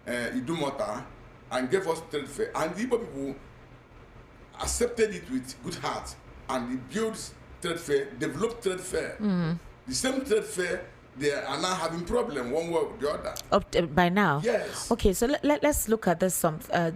Idumota and gave us trade fair. And the Igbo people accepted it with good heart. And they built trade fair, developed trade fair. The same trade fair they are now having problem one way or the other. Up by now. Yes. Okay, so let's look at this.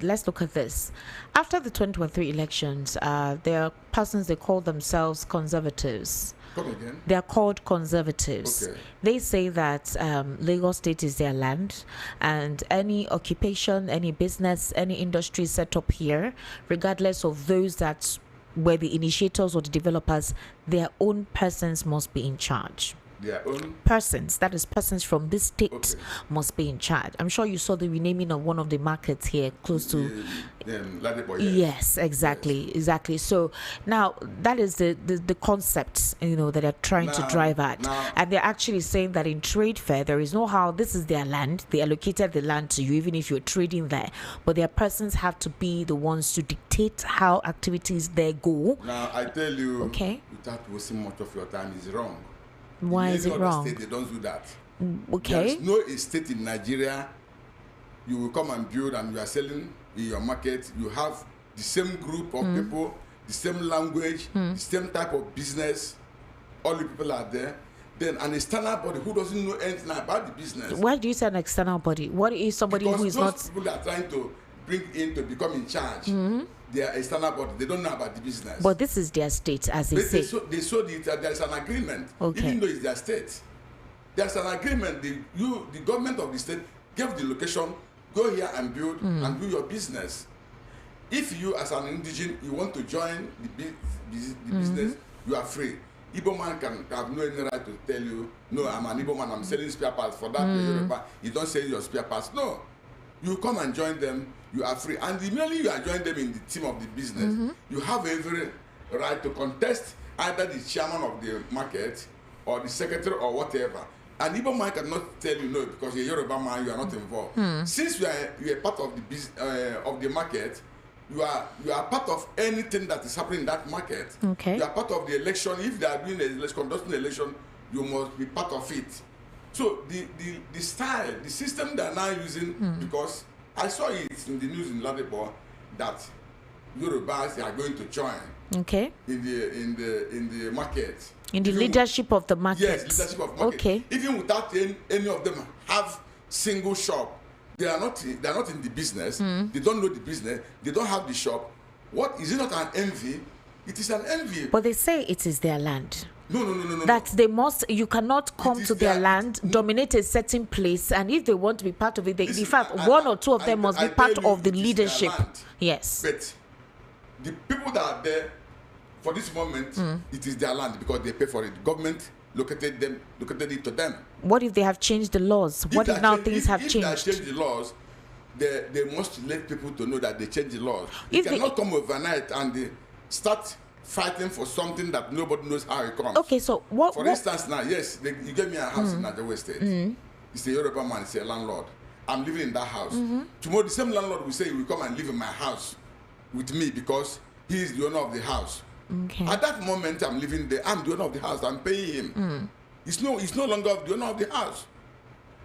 Let's look at this. After the 2023 elections, there are persons, they call themselves conservatives. Come again. They are called conservatives. Okay. They say that Lagos State is their land, and any occupation, any business, any industry set up here, regardless of those that were the initiators or the developers, their own persons must be in charge. Their own Persons, that is persons from this state, Okay. must be in charge. I'm sure you saw the renaming of one of the markets here close to Ladipo, yes, exactly. So now that is the concept, that they're trying to drive at. And they're actually saying that in trade fair, there is no how this is their land. They allocated the land to you, even if you're trading there. But their persons have to be the ones to dictate how activities there go. Now I tell you, Okay. without wasting much of your time, is wrong. Why In is any it other wrong? State, they don't do that. Okay. There is no state in Nigeria you will come and build and you are selling in your market. You have the same group of people, the same language, the same type of business. All the people are there. Then an external body who doesn't know anything about the business. Why do you say an external body? What is somebody Because who is those not? people that are trying to bring in to become in charge, they are external body. They don't know about the business. But this is their state, as they say. They showed it that there is an agreement, Okay. even though it's their state. There's an agreement. The government of the state gave the location, go here and build and do your business. If you, as an indigenous, you want to join the business, you are free. Igbo man can have no any right to tell you, no, I'm an Igbo man, I'm selling spare parts for that. You don't sell your spare parts. No. You come and join them, you are free. And immediately you are joining them in the team of the business, you have every right to contest either the chairman of the market or the secretary or whatever. And Igbo man cannot tell you no because you're Yoruba man, you are not involved. Since you are part of the market, you are part of anything that is happening in that market. Okay. You are part of the election. If they are doing conducting an election, you must be part of it. So the style, the system they are now using, because I saw it in the news in Ladipo that Yorubas are going to join Okay. in the market. In the leadership of the market. Yes, leadership of market. Okay. Even without any of them have single shop, they are not in the business. They don't know the business. They don't have the shop. What is it not an envy? It is an envy. But they say it is their land. No. That they must, you cannot come is to their their- land, dominate a certain place, and if they want to be part of it, in fact, one or two of them must be tell part you, of the it is their leadership. land. Yes. But the people that are there for this moment, it is their land because they pay for it. Government located it to them. What if they have changed the laws? What if now things have If they have changed? changed the laws, they must let people to know that they changed the laws. You If they- cannot come overnight and they start fighting for something that nobody knows how it comes. Okay, so what? For instance, now, yes, you gave me a house in Nigeria State. It's a Yoruba man, it's a landlord. I'm living in that house. Tomorrow, the same landlord will say, you will come and live in my house with me because he is the owner of the house. Okay. At that moment, I'm living there. I'm the owner of the house. I'm paying him. He's no longer the owner of the house.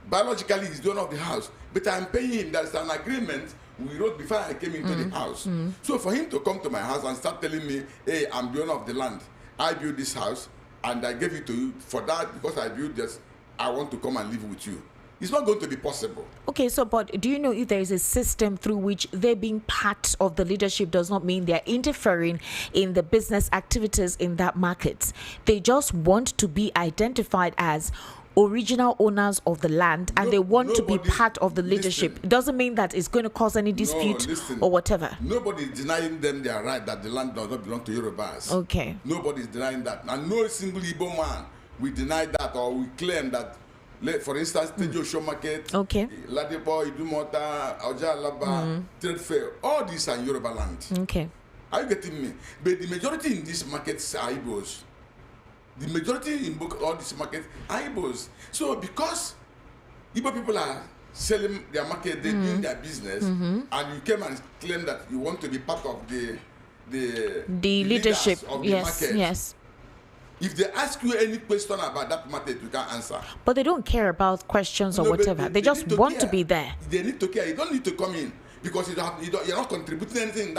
Biologically, he's the owner of the house. But I'm paying him. There's an agreement we wrote before I came into the house. So for him to come to my house and start telling me, hey, I'm the owner of the land. I built this house and I gave it to you for that because I built this. I want to come and live with you. It's not going to be possible. Okay, so but do you know if there is a system through which they being part of the leadership does not mean they're interfering in the business activities in that market? They just want to be identified as original owners of the land and they want to be nobody- part of the leadership. listen. It doesn't mean that it's going to cause any dispute listen. or whatever. Nobody is denying them their right that the land does not belong to Yorubas. Okay. Nobody is denying that. And no single Igbo man will deny that or we claim that. For instance, Tejo Show Market, Okay. Ladipo, Idumota, Ojalaba, Trade Fair, all these are Yoruba land. Okay. Are you getting me? But the majority in these markets are Igbos. The majority in all these markets are Igbos. So because Igbo people are selling their market, they're doing their business, and you came and claim that you want to be part of the Leadership. leaders of the Yes. market. Yes. If they ask you any question about that market, you can't answer. But they don't care about questions or No, but whatever. They just need to want to care. be there. They need to care. You don't need to come in because you're not contributing anything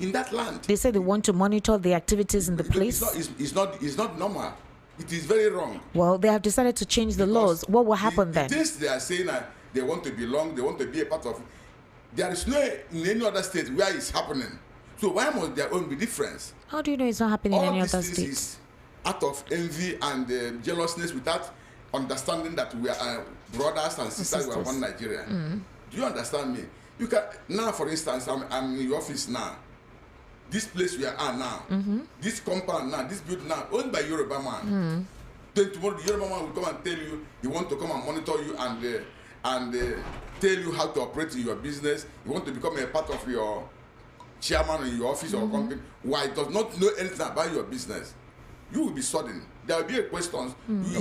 in that land. They say they want to monitor the activities in the place. It's not normal It is very wrong. Well, they have decided to change the laws. What will happen then? The things they are saying that they want to belong, they want to be a part of. There is no in any other state where it's happening. So why must their own be different? How do you know it's not happening in any other state? Is out of envy and jealousness without understanding that we are brothers and sisters. We are one Nigeria. Do you understand me? You can now, for instance, I'm in your office now. This place we are now, this compound now, this building now, owned by Yoruba man. Then tomorrow the Yoruba man will come and tell you he want to come and monitor you and tell you how to operate in your business. You want to become a part of your chairman in your office or company. Why does not know anything about your business? You will be sudden. There will be a question.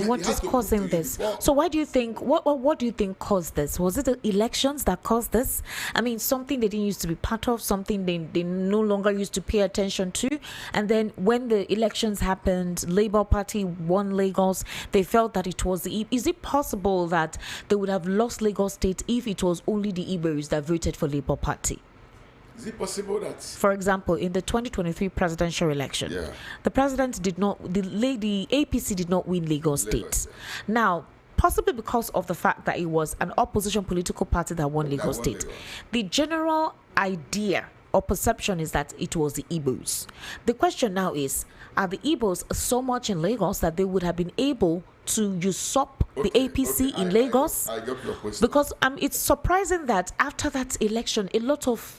What is causing this? So why do you think, what do you think caused this? Was it the elections that caused this? I mean, something they didn't used to be part of, something they no longer used to pay attention to. And then when the elections happened, Labour Party won Lagos, they felt that it was is it possible that they would have lost Lagos State if it was only the Igbos that voted for Labour Party? Is it possible that, for example, in the 2023 presidential election, the president did not, the APC did not win Lagos State. Now, possibly because of the fact that it was an opposition political party that won Lagos State, the general idea or perception is that it was the Igbos. The question now is, are the Igbos so much in Lagos that they would have been able to usurp the APC in Lagos? I got your question. Because it's surprising that after that election, a lot of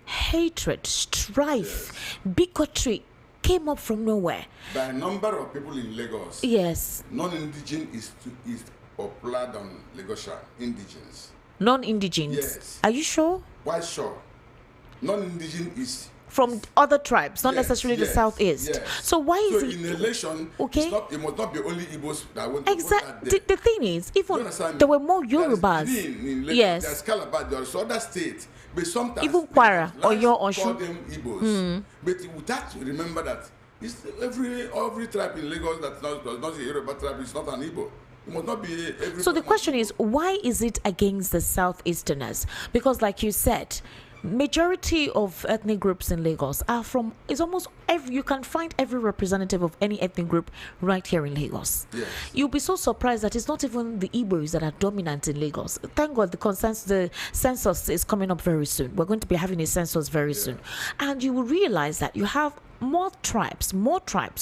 hatred, strife, bigotry came up from nowhere. By a number of people in Lagos. Yes. Non-indigenous is popular than Lagosian indigenous. Non-indigenous? Yes. Are you sure? Why sure? Non-indigenous is from other tribes, not necessarily the Southeast. Yes. So why is it? In election, it must not be only Igbos that went to vote that day. The thing is, even there were more Yorubas. Yes. There's Calabar, there's other states. But sometimes even Kwara or your call them Igbos. But without to remember that it's every tribe in Lagos that does not a Yoruba tribe is not an Igbo. It must not be every. So the question is, why is it against the Southeasterners? Because, like you said, majority of ethnic groups in Lagos are from, it's almost you can find every representative of any ethnic group right here in Lagos. Yes. You'll be so surprised that it's not even the Igbos that are dominant in Lagos. Thank God the census is coming up very soon. We're going to be having a census very soon. And you will realize that you have more tribes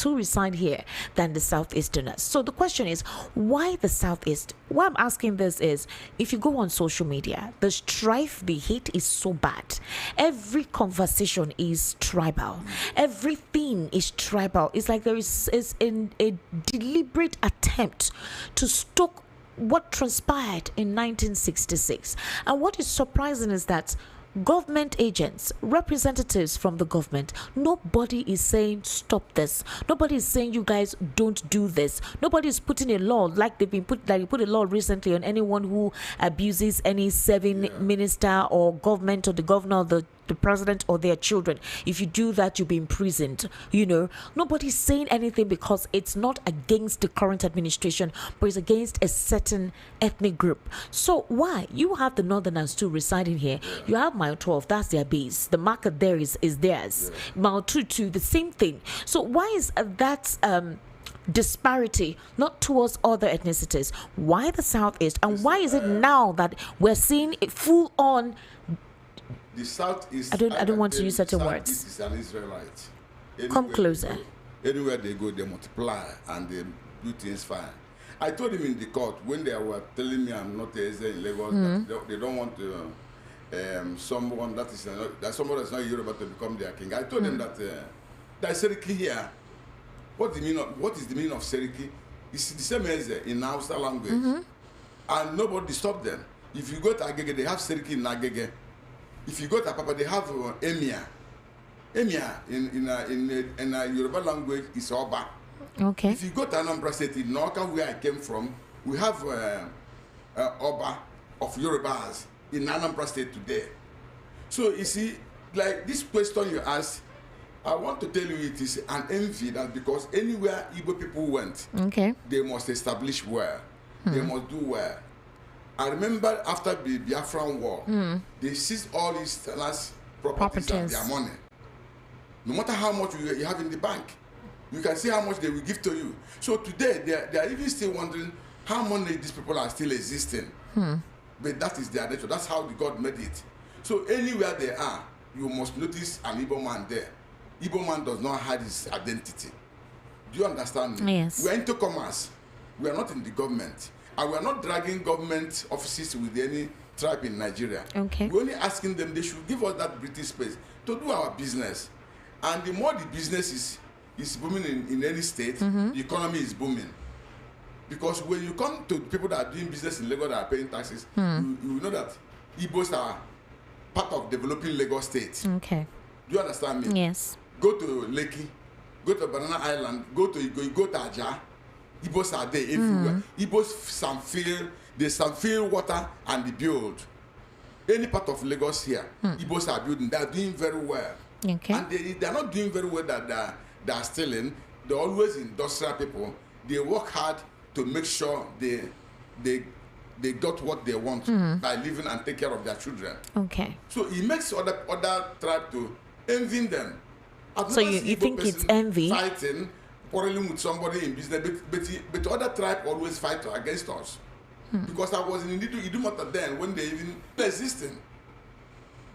who reside here than the Southeasterners. So the question is, why the Southeast? Why I'm asking this is, if you go on social media, the strife, the hate is so bad. Every conversation is tribal. Everything is tribal. It's like there is a deliberate attempt to stoke what transpired in 1966. And what is surprising is that government agents, representatives from the government, nobody is saying stop this. Nobody is saying you guys don't do this. Nobody is putting a law like they put a law recently on anyone who abuses any serving minister or government or the governor or the president or their children. If you do that, you'll be imprisoned. Nobody's saying anything because it's not against the current administration, but it's against a certain ethnic group. So why? You have the Northerners too residing here. You have Mile 12, that's their base. The market there is theirs. Mile 2 too, the same thing. So why is that disparity not towards other ethnicities? Why the Southeast? And why is it now that we're seeing a full on? The Southeast. I don't want to use certain words. Is an Israelite. Come closer. Anywhere they go, they multiply and they do things fine. I told him in the court when they were telling me I'm not a in Lagos, that they don't want to someone that is someone that's not Yoruba to become their king. I told them that there's Seriki here. What is the meaning of Seriki? It's the same as in Hausa language, and nobody stopped them. If you go to Agege, they have Seriki in Agege. If you go to Apapa, they have Emir. Emir in Yoruba language is Oba. Okay. If you go to Anambra State, in Noka, where I came from, we have Oba of Yorubas in Anambra State today. So you see, like this question you asked, I want to tell you it is an envy that because anywhere Igbo people went, they must establish well. They must do well. I remember after the Biafran War, they seized all these last properties and their money. No matter how much you have in the bank, You can see how much they will give to you. So today, they are even still wondering how many these people are still existing. But that is their nature. That's how the God made it. So anywhere they are, you must notice an Igbo man there. Igbo man does not hide his identity. Do you understand me? Yes. We are into commerce. We are not in the government. And we are not dragging government offices with any tribe in Nigeria. Okay. We're only asking them they should give us that British space to do our business. And the more the business is booming in any state, the economy is booming. Because when you come to people that are doing business in Lagos that are paying taxes, you know that Igbos are part of developing Lagos State. Okay. Do you understand me? Yes. Go to Lekki, go to Banana Island, go to Ajah. Igbos are there everywhere. Igbos they feel water and they build. Any part of Lagos here, Igbos are building. They are doing very well. Okay. And they are not doing very well that they are stealing. They're always industrial people. They work hard to make sure they got what they want by living and take care of their children. Okay. So it makes other tribe to envy them. So you think it's envy? Fighting, quarreling with somebody in business, but other tribe always fight against us. Because I was in Idumota then when they even existing.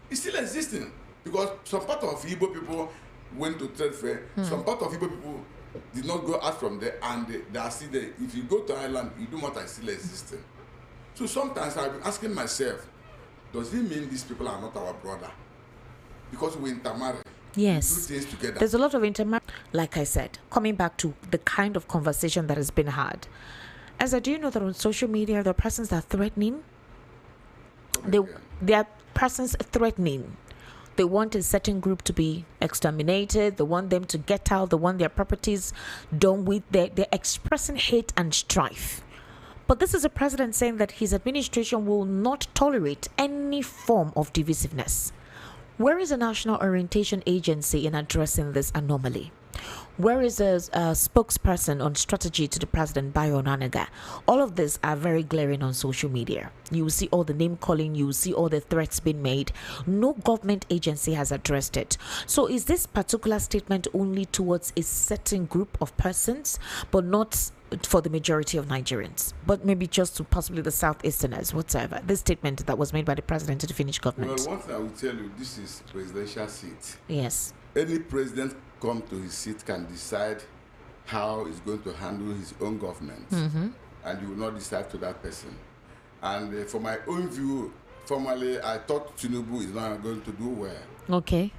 It's still existing. Because some part of Igbo people went to trade fair, some part of Igbo people did not go out from there, and they are still there. If you go to Ireland, Idumota is still existing. So sometimes I've been asking myself, does it mean these people are not our brother? Because we intermarry. Yes. We do things together. There's a lot of intermarriage. Like I said, coming back to the kind of conversation that has been had. As I do know that on social media, there are persons that are threatening. There are persons threatening. They want a certain group to be exterminated. They want them to get out. They want their properties done with. They're expressing hate and strife. But this is a president saying that his administration will not tolerate any form of divisiveness. Where is the National Orientation Agency in addressing this anomaly? Where is a spokesperson on strategy to the president, Bayo Onanaga? All of this are very glaring on social media. You will see all the name calling, you will see all the threats being made. No government agency has addressed it. So is this particular statement only towards a certain group of persons, but not for the majority of Nigerians, but maybe just to possibly the Southeasterners, whatsoever? This statement that was made by the president to the Finnish government. Well, one thing I will tell you, this is presidential seat. Yes. Any president come to his seat can decide how he's going to handle his own government, and you will not decide to that person. And for my own view, formally, I thought Tinubu is not going to do well. Okay.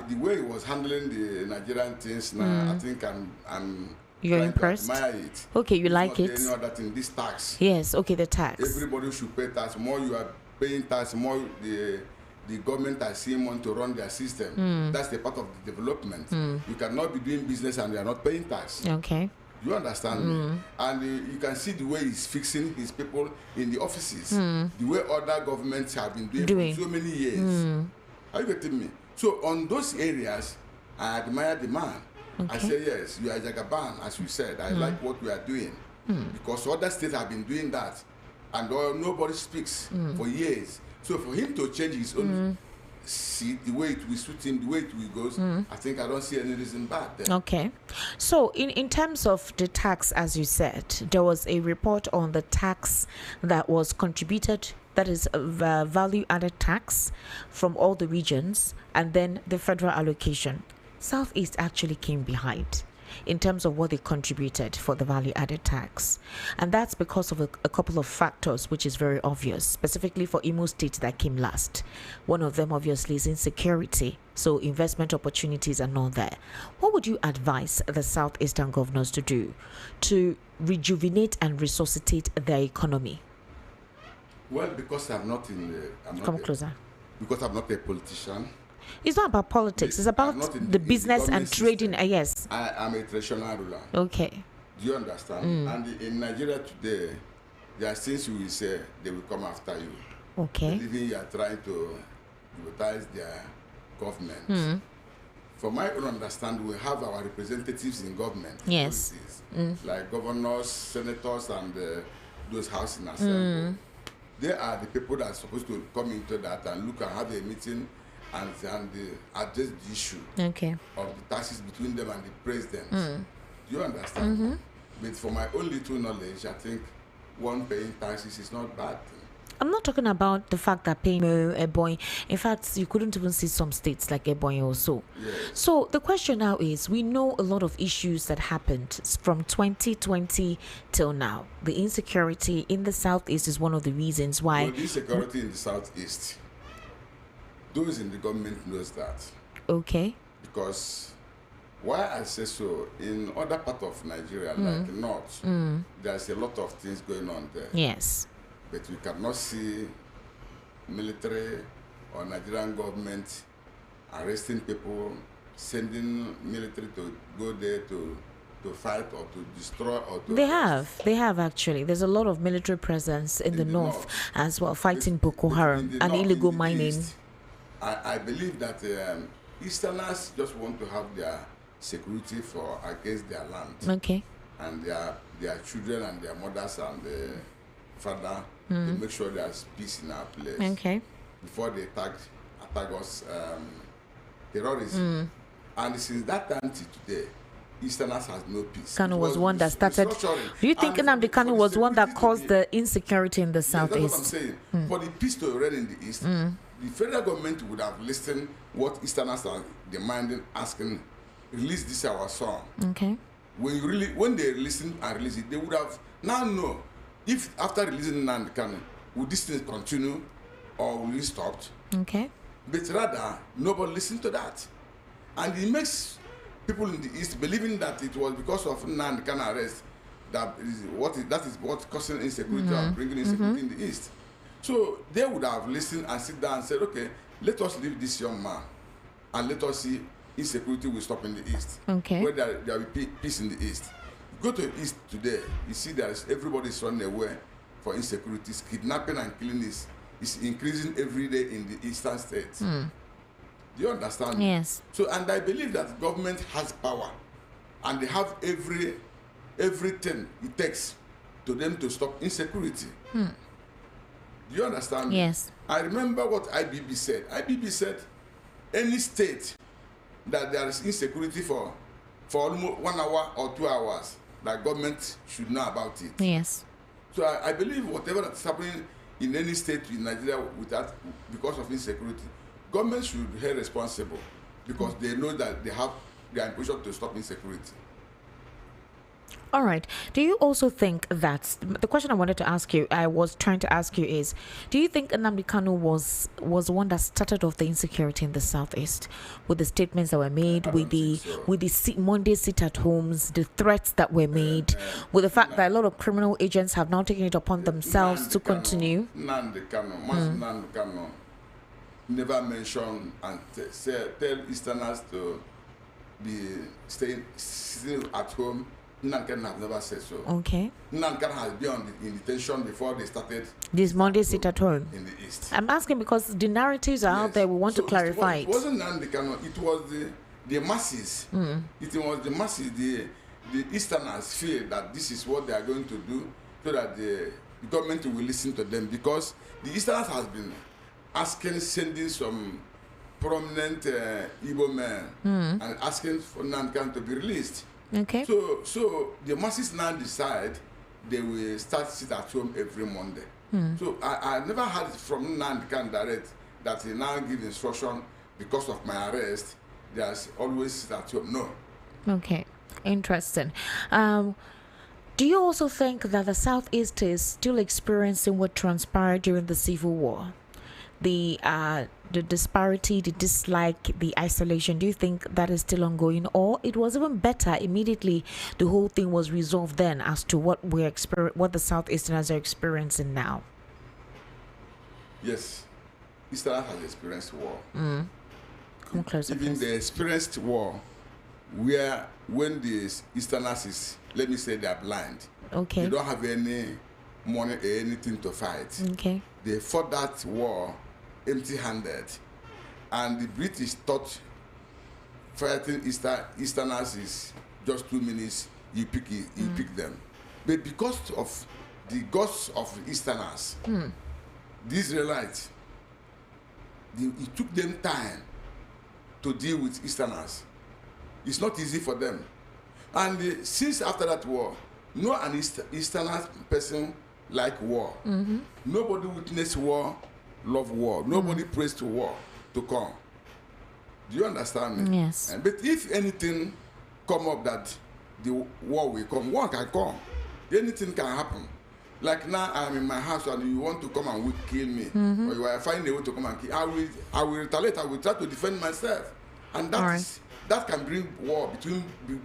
The way he was handling the Nigerian things now, I think I'm You're impressed? Admire it. Okay, you like it? Any other thing, this tax. Yes, okay, the tax. Everybody should pay tax. More you are paying tax, more the government are seeing money to run their system. That's the part of the development. You cannot be doing business and you are not paying tax. Okay. You understand me? And you can see the way he's fixing his people in the offices. The way other governments have been doing for so many years. Are you getting me? So on those areas, I admire the man. Okay. I say, yes, you are Jagaban, as you said. I like what we are doing. Because other states have been doing that. And nobody speaks for years. So for him to change his own seat, the way it will suit him, the way it will goes, I think I don't see any reason bad there. Okay. So in terms of the tax, as you said, there was a report on the tax that was contributed, that is value added tax from all the regions, and then the federal allocation. Southeast actually came behind in terms of what they contributed for the value added tax, and that's because of a couple of factors, which is very obvious, specifically for Imo State that came last. One of them obviously is insecurity, so investment opportunities are not there. What would you advise the Southeastern governors to do to rejuvenate and resuscitate their economy? Well, because I'm not closer. Because I'm not a politician. It's not about politics. It's about the business and trading. Yes. I am a traditional ruler. Okay. Do you understand? And in Nigeria today, there are things you will say, they will come after you. Okay. Even you are trying to advertise their government. From my own understanding, we have our representatives in government. Yes. Like governors, senators, and those house in assembly. They are the people that are supposed to come into that and look and have a meeting and address the issue of the taxes between them and the president. Do you understand? But for my own little knowledge, I think one paying taxes is not bad. I'm not talking about the fact that paying Ebonyi. In fact, you couldn't even see some states like Ebonyi also. Yes. So the question now is, we know a lot of issues that happened from 2020 till now. The insecurity in the Southeast is one of the reasons why. Well, the insecurity in the Southeast, those in the government knows that. Okay. Because why I say so, in other part of Nigeria, like North, there's a lot of things going on there. Yes. But we cannot see military or Nigerian government arresting people, sending military to go there to fight or to destroy or to... They have actually. There's a lot of military presence in the north as well, fighting Boko Haram and illegal mining. East, I believe that Easterners just want to have their security for against their land. Okay. And their children and their mothers and their father to make sure there's peace in our place. Okay. Before they attack us, terrorism. And since that time to today, Easterners has no peace. Kanu was one that started. Do you think Nnamdi Kanu was one that caused the insecurity in the Southeast? That's what I'm saying. For the peace to reign in the East, the federal government would have listened what Easterners are demanding, asking, release this our song. Okay. When they listen and release it, they would have now know if after releasing Nnamdi Kanu, would this thing continue or will it stop? Okay. But rather, nobody listened to that. And it makes people in the East believing that it was because of Nnamdi Kanu arrest that is what causing insecurity and bringing insecurity in the East. So they would have listened and sit down and said, okay, let us leave this young man and let us see insecurity will stop in the East. Okay. Where there will be peace in the East. Go to the East today, you see that everybody's running away for insecurities. Kidnapping and killing is increasing every day in the eastern states. Do you understand? Yes. So, and I believe that government has power, and they have everything it takes to them to stop insecurity. Do you understand? Yes. I remember what IBB said. IBB said, any state that there is insecurity for almost 1 hour or 2 hours, that government should know about it. Yes. So I believe whatever that's happening in any state in Nigeria because of insecurity, government should be held responsible because they know that they are in position to stop insecurity. All right. Do you also think that the question I wanted to ask you, I was trying to ask you is, do you think Nnamdi Kanu was one that started off the insecurity in the Southeast with the statements that were made, with the Monday sit-at-homes, the threats that were made, with the fact that a lot of criminal agents have now taken it upon themselves to continue? Nnamdi Kanu never mention and tell Easterners to be sitting at home. Nnamdi Kanu have never said so. Okay. Nnamdi Kanu has been in detention before they started this Monday sit at home in the East. I'm asking because the narratives are out there. We want to clarify it. It wasn't Nnamdi Kanu. It was the masses. It was the masses. The Easterners feel that this is what they are going to do, so that the government will listen to them, because the Easterners has been sending some prominent Igbo men and asking for Nnamdi Kanu to be released. Okay. So the masses now decide they will start sit at home every Monday. So I never heard from Nnamdi Kanu direct that he now give instruction because of my arrest. There's always sit at home. No. Okay. Interesting. Do you also think that the Southeast is still experiencing what transpired during the Civil War? The disparity, the dislike, the isolation, do you think that is still ongoing, or it was even better immediately the whole thing was resolved then as to what the Southeasterners are experiencing now? Yes, Easterners has experienced war. Come closer, even please. they experienced war where when the Easterners is, let me say, they are blind. Okay. They don't have any money or anything to fight. Okay. They fought that war empty-handed, and the British thought fighting Easterners is just 2 minutes, you pick them. But because of the guts of the Easterners, the Israelites, it took them time to deal with Easterners. It's not easy for them. And since after that war, no an Eastern person like war. Nobody witnessed war, love war. Nobody prays to war to come. Do you understand me? Yes. But if anything come up that the war will come, war can come. Anything can happen. Like now I'm in my house and you want to come and will kill me, or you are finding a way to come and kill. I will retaliate. I will try to defend myself, and that can bring war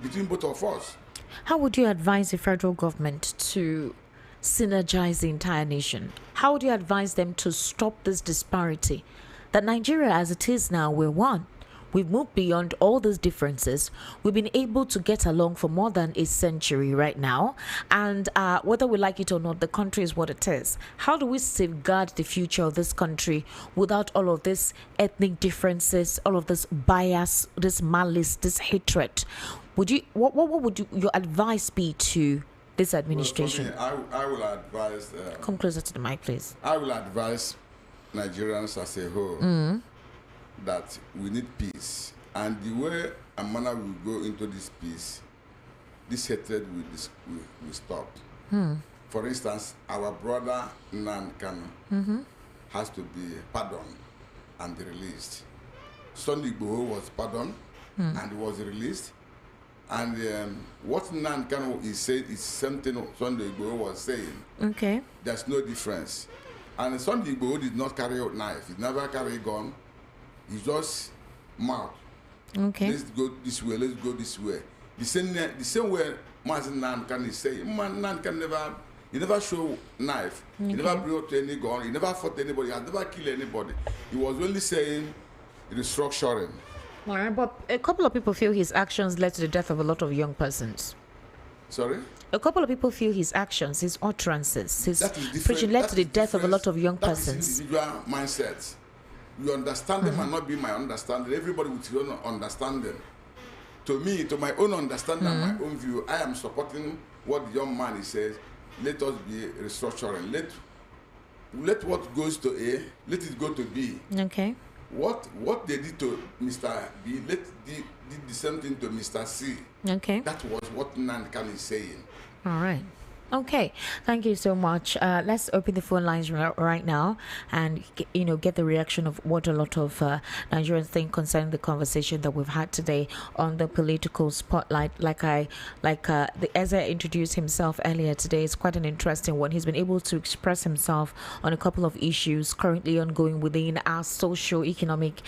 between both of us. How would you advise the federal government to synergize the entire nation? How would you advise them to stop this disparity? That Nigeria, as it is now, we're one. We've moved beyond all those differences. We've been able to get along for more than a century right now. And whether we like it or not, the country is what it is. How do we safeguard the future of this country without all of this ethnic differences, all of this bias, this malice, this hatred? What would your advice be to this administration? Well, for me, I will advise... Come closer to the mic, please. I will advise Nigerians as a whole that we need peace. And the way and manner we go into this peace, this hatred will stop. For instance, our brother Nan Kanu has to be pardoned and released. Sunday Igboho was pardoned and was released. And what Nan Kanu is saying is something Sunday Igboho was saying. Okay. There's no difference. And Sunday Igboho did not carry a knife. He never carry a gun. He just mouth. Okay. Let's go this way. Let's go this way. The same way Mazen Nan Kanu is saying. Nan can never show knife. He never brought any gun. He never fought anybody. He has never killed anybody. He was only saying restructuring. All right, but a couple of people feel his actions led to the death of a lot of young persons. Sorry? A couple of people feel his actions, his utterances, his preaching led to the death of a lot of young persons. That is individual mindset. You understand them and not be my understanding. Everybody with your own understanding. To me, to my own understanding and my own view, I am supporting what the young man says. Let us be restructuring. Let what goes to A, let it go to B. Okay. What they did to Mr. B, did the same thing to Mr. C. Okay. That was what Nankan is saying. All right. Okay, thank you so much. Let's open the phone lines right now and get the reaction of what a lot of Nigerians think concerning the conversation that we've had today on the political spotlight. The Ezra introduced himself earlier today. It's quite an interesting one. He's been able to express himself on a couple of issues currently ongoing within our socio-economic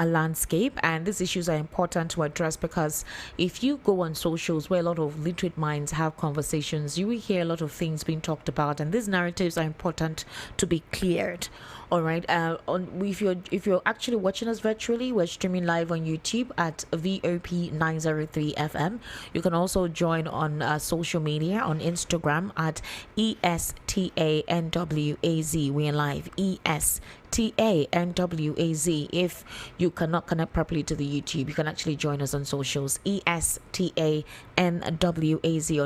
landscape, and these issues are important to address because if you go on socials where a lot of literate minds have conversations, you will hear a lot of things being talked about, and these narratives are important to be cleared. All right. If you're actually watching us virtually, we're streaming live on YouTube at VOP 903 FM. You can also join on social media on Instagram at ESTANWAZ. We're live ESTANWAZ. If you cannot connect properly to the YouTube, you can actually join us on socials. ESTANWAZ on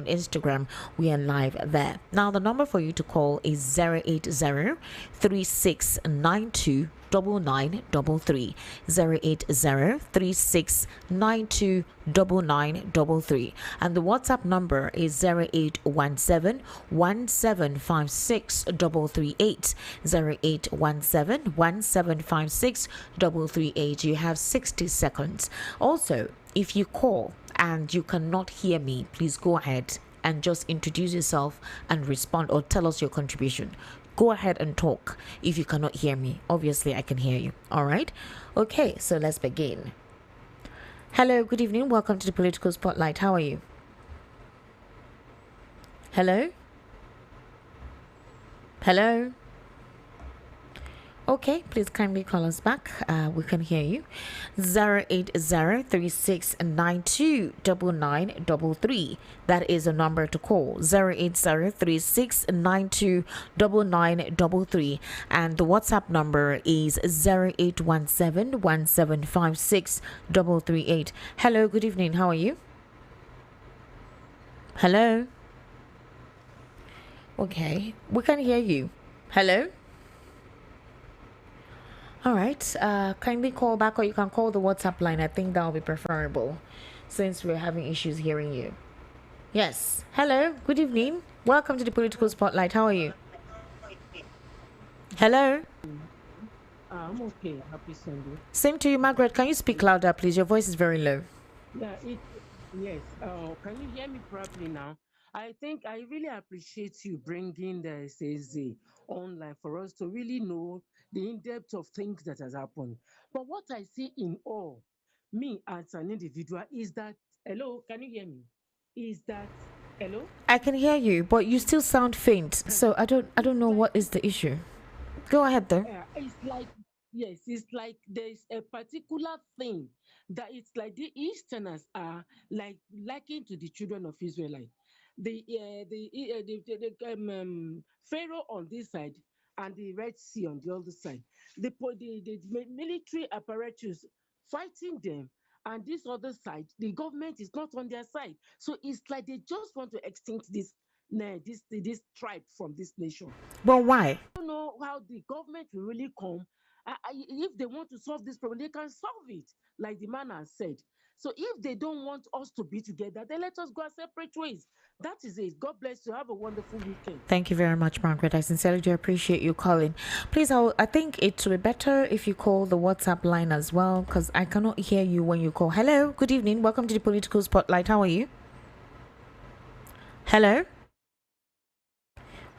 Instagram. We are live there. Now, the number for you to call is 080-3692-9933. 080-3692-9933. And the WhatsApp number is 0817-1756-338. 0817-1756-338. You have 60 seconds. Also, if you call and you cannot hear me, please go ahead and just introduce yourself and respond or tell us your contribution. Go ahead and talk. If you cannot hear me, obviously I can hear you. All right. Okay, so let's begin. Hello, good evening. Welcome to the Political Spotlight. How are you? Hello? Hello? Okay, please kindly call us back. We can hear you. 080-3692-9933. That is a number to call. 080-3692-9933. And the WhatsApp number is 0817-1756-338. Hello, good evening. How are you? Hello? Okay, we can hear you. Hello? All right, kindly call back, or you can call the WhatsApp line. I think that will be preferable since we're having issues hearing you. Yes. Hello. Good evening. Welcome to the Political Spotlight. How are you? Hello. I'm okay. Happy Sunday. Same to you, Margaret. Can you speak louder, please? Your voice is very low. Yeah, yes. Can you hear me properly now? I think I really appreciate you bringing the SSA online for us to really know the in-depth of things that has happened. But what I see in all, me as an individual, is that hello, can you hear me? Is that hello? I can hear you, but you still sound faint. So I don't It's know like what is the issue. Go ahead though. it's like yes, it's like there's a particular thing that it's like the Easterners are like likened to the children of Israelite. The Pharaoh on this side and the Red Sea on the other side. The military apparatus fighting them. And this other side, the government is not on their side. So it's like they just want to extinct this tribe from this nation. But why? Don't know how the government will really come. If they want to solve this problem, they can solve it, like the man has said. So if they don't want us to be together, then let us go our separate ways. That is it. God bless you. Have a wonderful weekend. Thank you very much, Margaret. I sincerely do appreciate you calling. Please, I think it would be better if you call the WhatsApp line as well, because I cannot hear you when you call. Hello, good evening. Welcome to the Political Spotlight. How are you? Hello?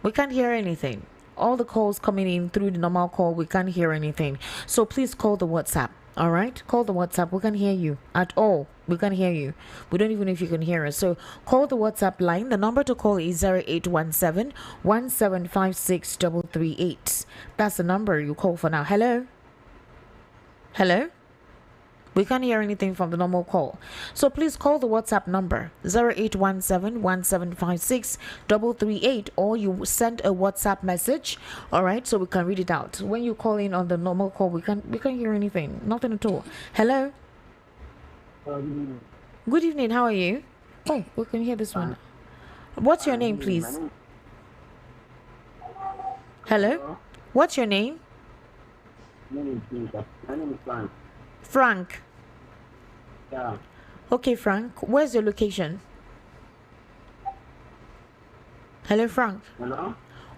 We can't hear anything. All the calls coming in through the normal call, we can't hear anything. So please call the WhatsApp. All right, call the WhatsApp. We can't hear you at all. We can't hear you. We don't even know if you can hear us. So call the WhatsApp line. The number to call is 0817 1756 338. That's the number you call for now. Hello? Hello? We can't hear anything from the normal call. So please call the WhatsApp number 0817 1756 338, or you send a WhatsApp message. All right, so we can read it out. When you call in on the normal call, we can't hear anything. Nothing at all. Hello? Good evening. How are you? Oh, we can hear this one. What's your name, please? Hello? What's your name? My name is Frank. Frank. Yeah. Okay, Frank. Where's your location? Hello, Frank. Hello?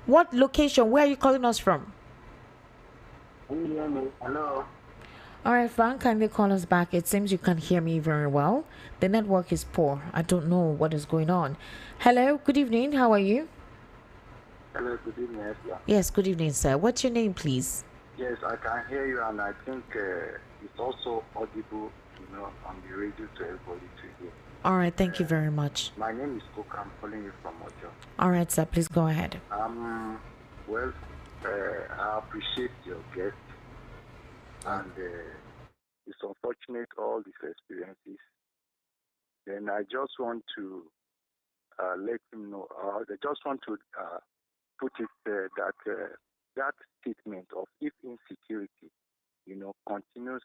What location? Where are you calling us from? Can you hear me? Hello? All right, Frank, kindly call us back. It seems you can't hear me very well. The network is poor. I don't know what is going on. Hello, good evening. How are you? Hello, good evening, Esther. Yes, good evening, sir. What's your name, please? Yes, I can hear you, and I think it's also audible, on the radio to everybody to hear. All right, thank you very much. My name is Cook. I'm calling you from Ojo. All right, sir, please go ahead. Well, I appreciate your guest, and it's unfortunate all these experiences. Then I just want to let him know, I just want to put it that statement of if insecurity, continues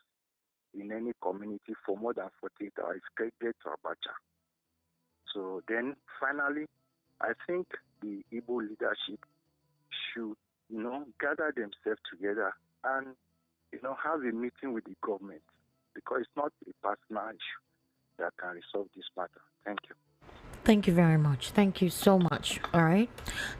in any community for more than 48 hours, get to Abacha. So then finally, I think the Igbo leadership should, gather themselves together and, have a meeting with the government, because it's not a personal issue that can resolve this matter. Thank you. Thank you very much. Thank you so much. All right.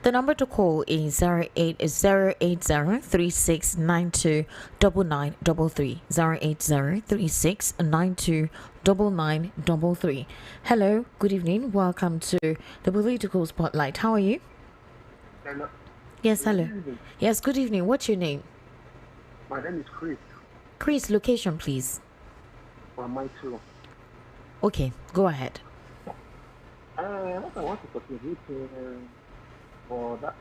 The number to call is 08036929933. 08036929933. Hello. Good evening. Welcome to the Political Spotlight. How are you? Hello. Yes, hello. Yes, good evening. What's your name? My name is Chris Chris, location, please. from my tool. Okay, go ahead. What I want to contribute for that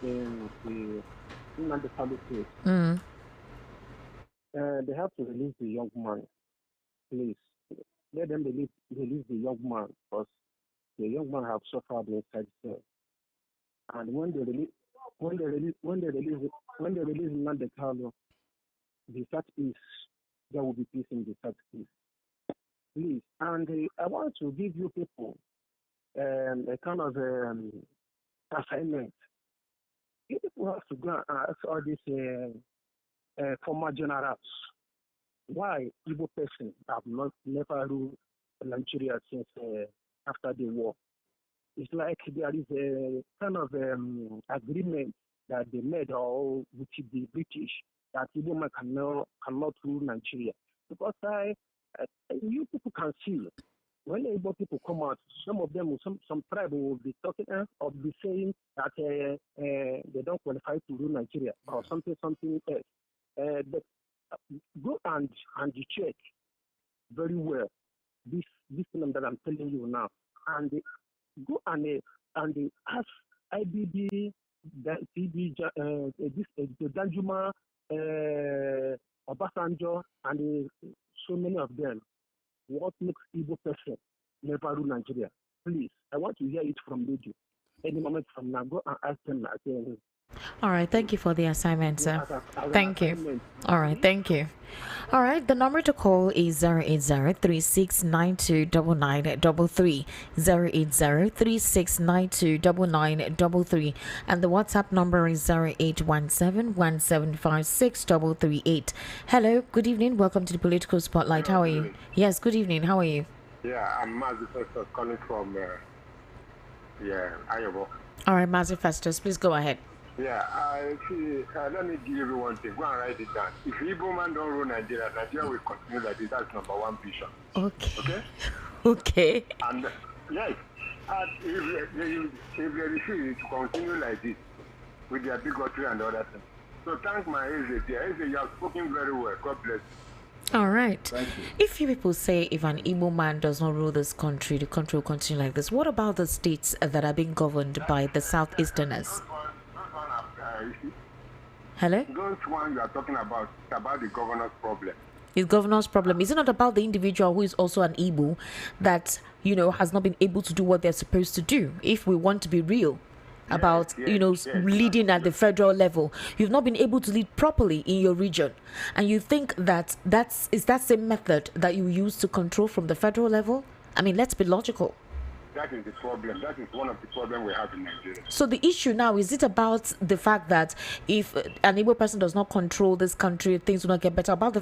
the Inland case, they have to release the young man, please. Let them release the young man, because the young man have suffered inside cell. And when they release Nnamdi Kanu, the fact is there will be peace in the fact is. Please, and I want to give you people a kind of assignment. You people have to go and ask all these former generals why Igbo person have never ruled Nigeria since after the war. It's like there is a kind of agreement that they made or with the British that Igbo man cannot rule Nigeria. Because you people can see when Igbo people come out, some of them, some tribe will be talking or be saying that they don't qualify to rule Nigeria or something else. But go and check very well this thing that I'm telling you now, and go and ask IBB, the Danjuma, Obasanjo, and so many of them. What makes Igbo person never rule Nigeria? Please, I want to hear it from you. Any moment from now, go and ask them again. All right, thank you for the assignment, sir. Thank you. All right, thank you. All right, the number to call is 080-3692-9933, 080-3692-9933, and the WhatsApp number is 0817-1756-338. Hello, good evening. Welcome to the Political Spotlight. How are you? Yes, good evening. How are you? Yeah, I'm Mazi Festus calling from Iowa. All right, Mazi Festus, please go ahead. Yeah, let me give you one thing. Go and write it down. If Igbo man don't rule Nigeria, Nigeria will continue like this. That's number one vision. Okay. Okay? And yes, if they refuse to continue like this with their bigotry and other things. So thank my Eze. You have spoken very well. God bless you. All right. Thank you. If you people say if an Igbo man does not rule this country, the country will continue like this, what about the states that are being governed by the Southeasterners? Hello? Those one you are talking about the governor's problem. His governor's problem. Is it not about the individual who is also an Igbo that, has not been able to do what they're supposed to do? If we want to be real about, leading at the federal level, you've not been able to lead properly in your region. And you think that is that same method that you use to control from the federal level? I mean, let's be logical. That is the problem. That is one of the problems we have in Nigeria. So the issue now, is it about the fact that if an Igbo person does not control this country, things will not get better? About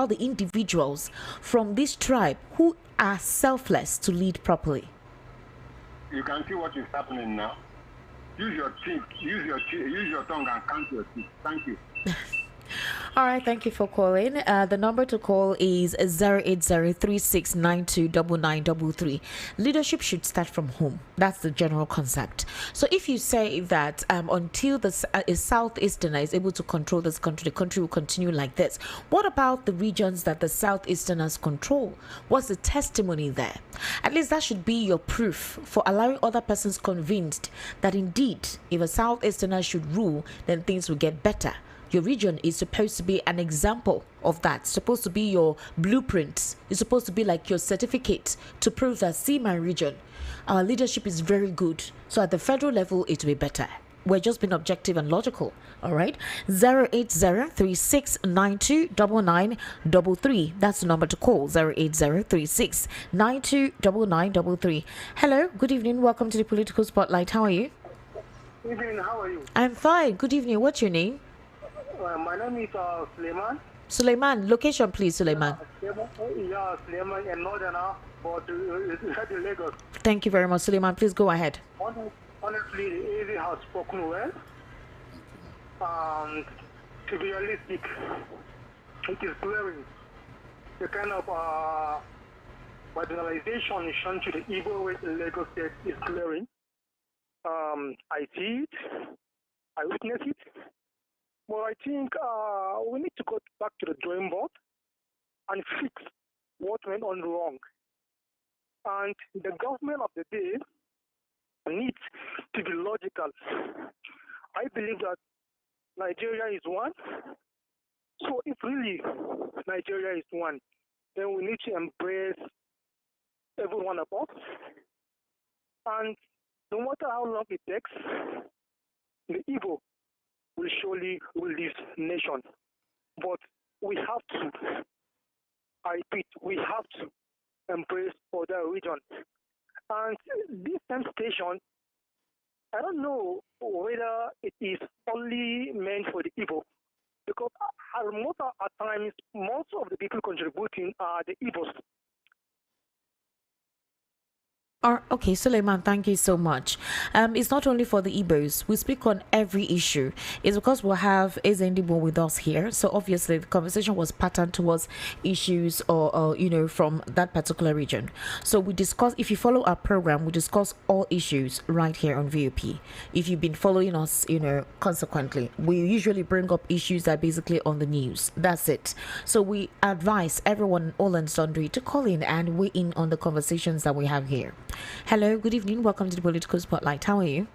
the individuals from this tribe who are selfless to lead properly? You can see what is happening now. Use your teeth, use your tongue and count your teeth. Thank you. All right, thank you for calling. The number to call is 080-3692-9933. Leadership should start from home. That's the general concept. So if you say that until the Southeasterner is able to control this country, the country will continue like this, what about the regions that the Southeasterners control? What's the testimony there? At least that should be your proof for allowing other persons convinced that indeed, if a Southeasterner should rule, then things will get better. Your region is supposed to be an example of that. It's supposed to be your blueprint. It's supposed to be like your certificate to prove that, see, my region, our leadership is very good. So at the federal level, it will be better. We're just being objective and logical. All right. 080-3692-9933. That's the number to call. 080-3692-9933. Hello. Good evening. Welcome to the Political Spotlight. How are you? Good evening. How are you? I'm fine. Good evening. What's your name? My name is Suleiman. Suleiman, location please, Suleiman. Suleiman in Northern, but it's in Lagos. Thank you very much, Suleiman. Please go ahead. Honestly, the AZ has spoken well. To be realistic, it is glaring. The kind of marginalization shown to the Igbo in Lagos State is glaring. I see it. I witness it. But I think we need to go back to the drawing board and fix what went on wrong. And the government of the day needs to be logical. I believe that Nigeria is one. So if really Nigeria is one, then we need to embrace everyone of us. And no matter how long it takes, the Igbo will surely rule this nation. But we have to, I repeat, we have to embrace other regions. And this same station, I don't know whether it is only meant for the Igbo, because most of the people contributing are the Igbos. Okay, Suleiman, thank you so much. It's not only for the Igbos. We speak on every issue. It's because we'll have Ezendibo with us here. So obviously the conversation was patterned towards issues or from that particular region. So we discuss, if you follow our program, we discuss all issues right here on VOP. If you've been following us, consequently, we usually bring up issues that are basically on the news. That's it. So we advise everyone, all and sundry, to call in and weigh in on the conversations that we have here. Hello, good evening. Welcome to the Political Spotlight. How are you?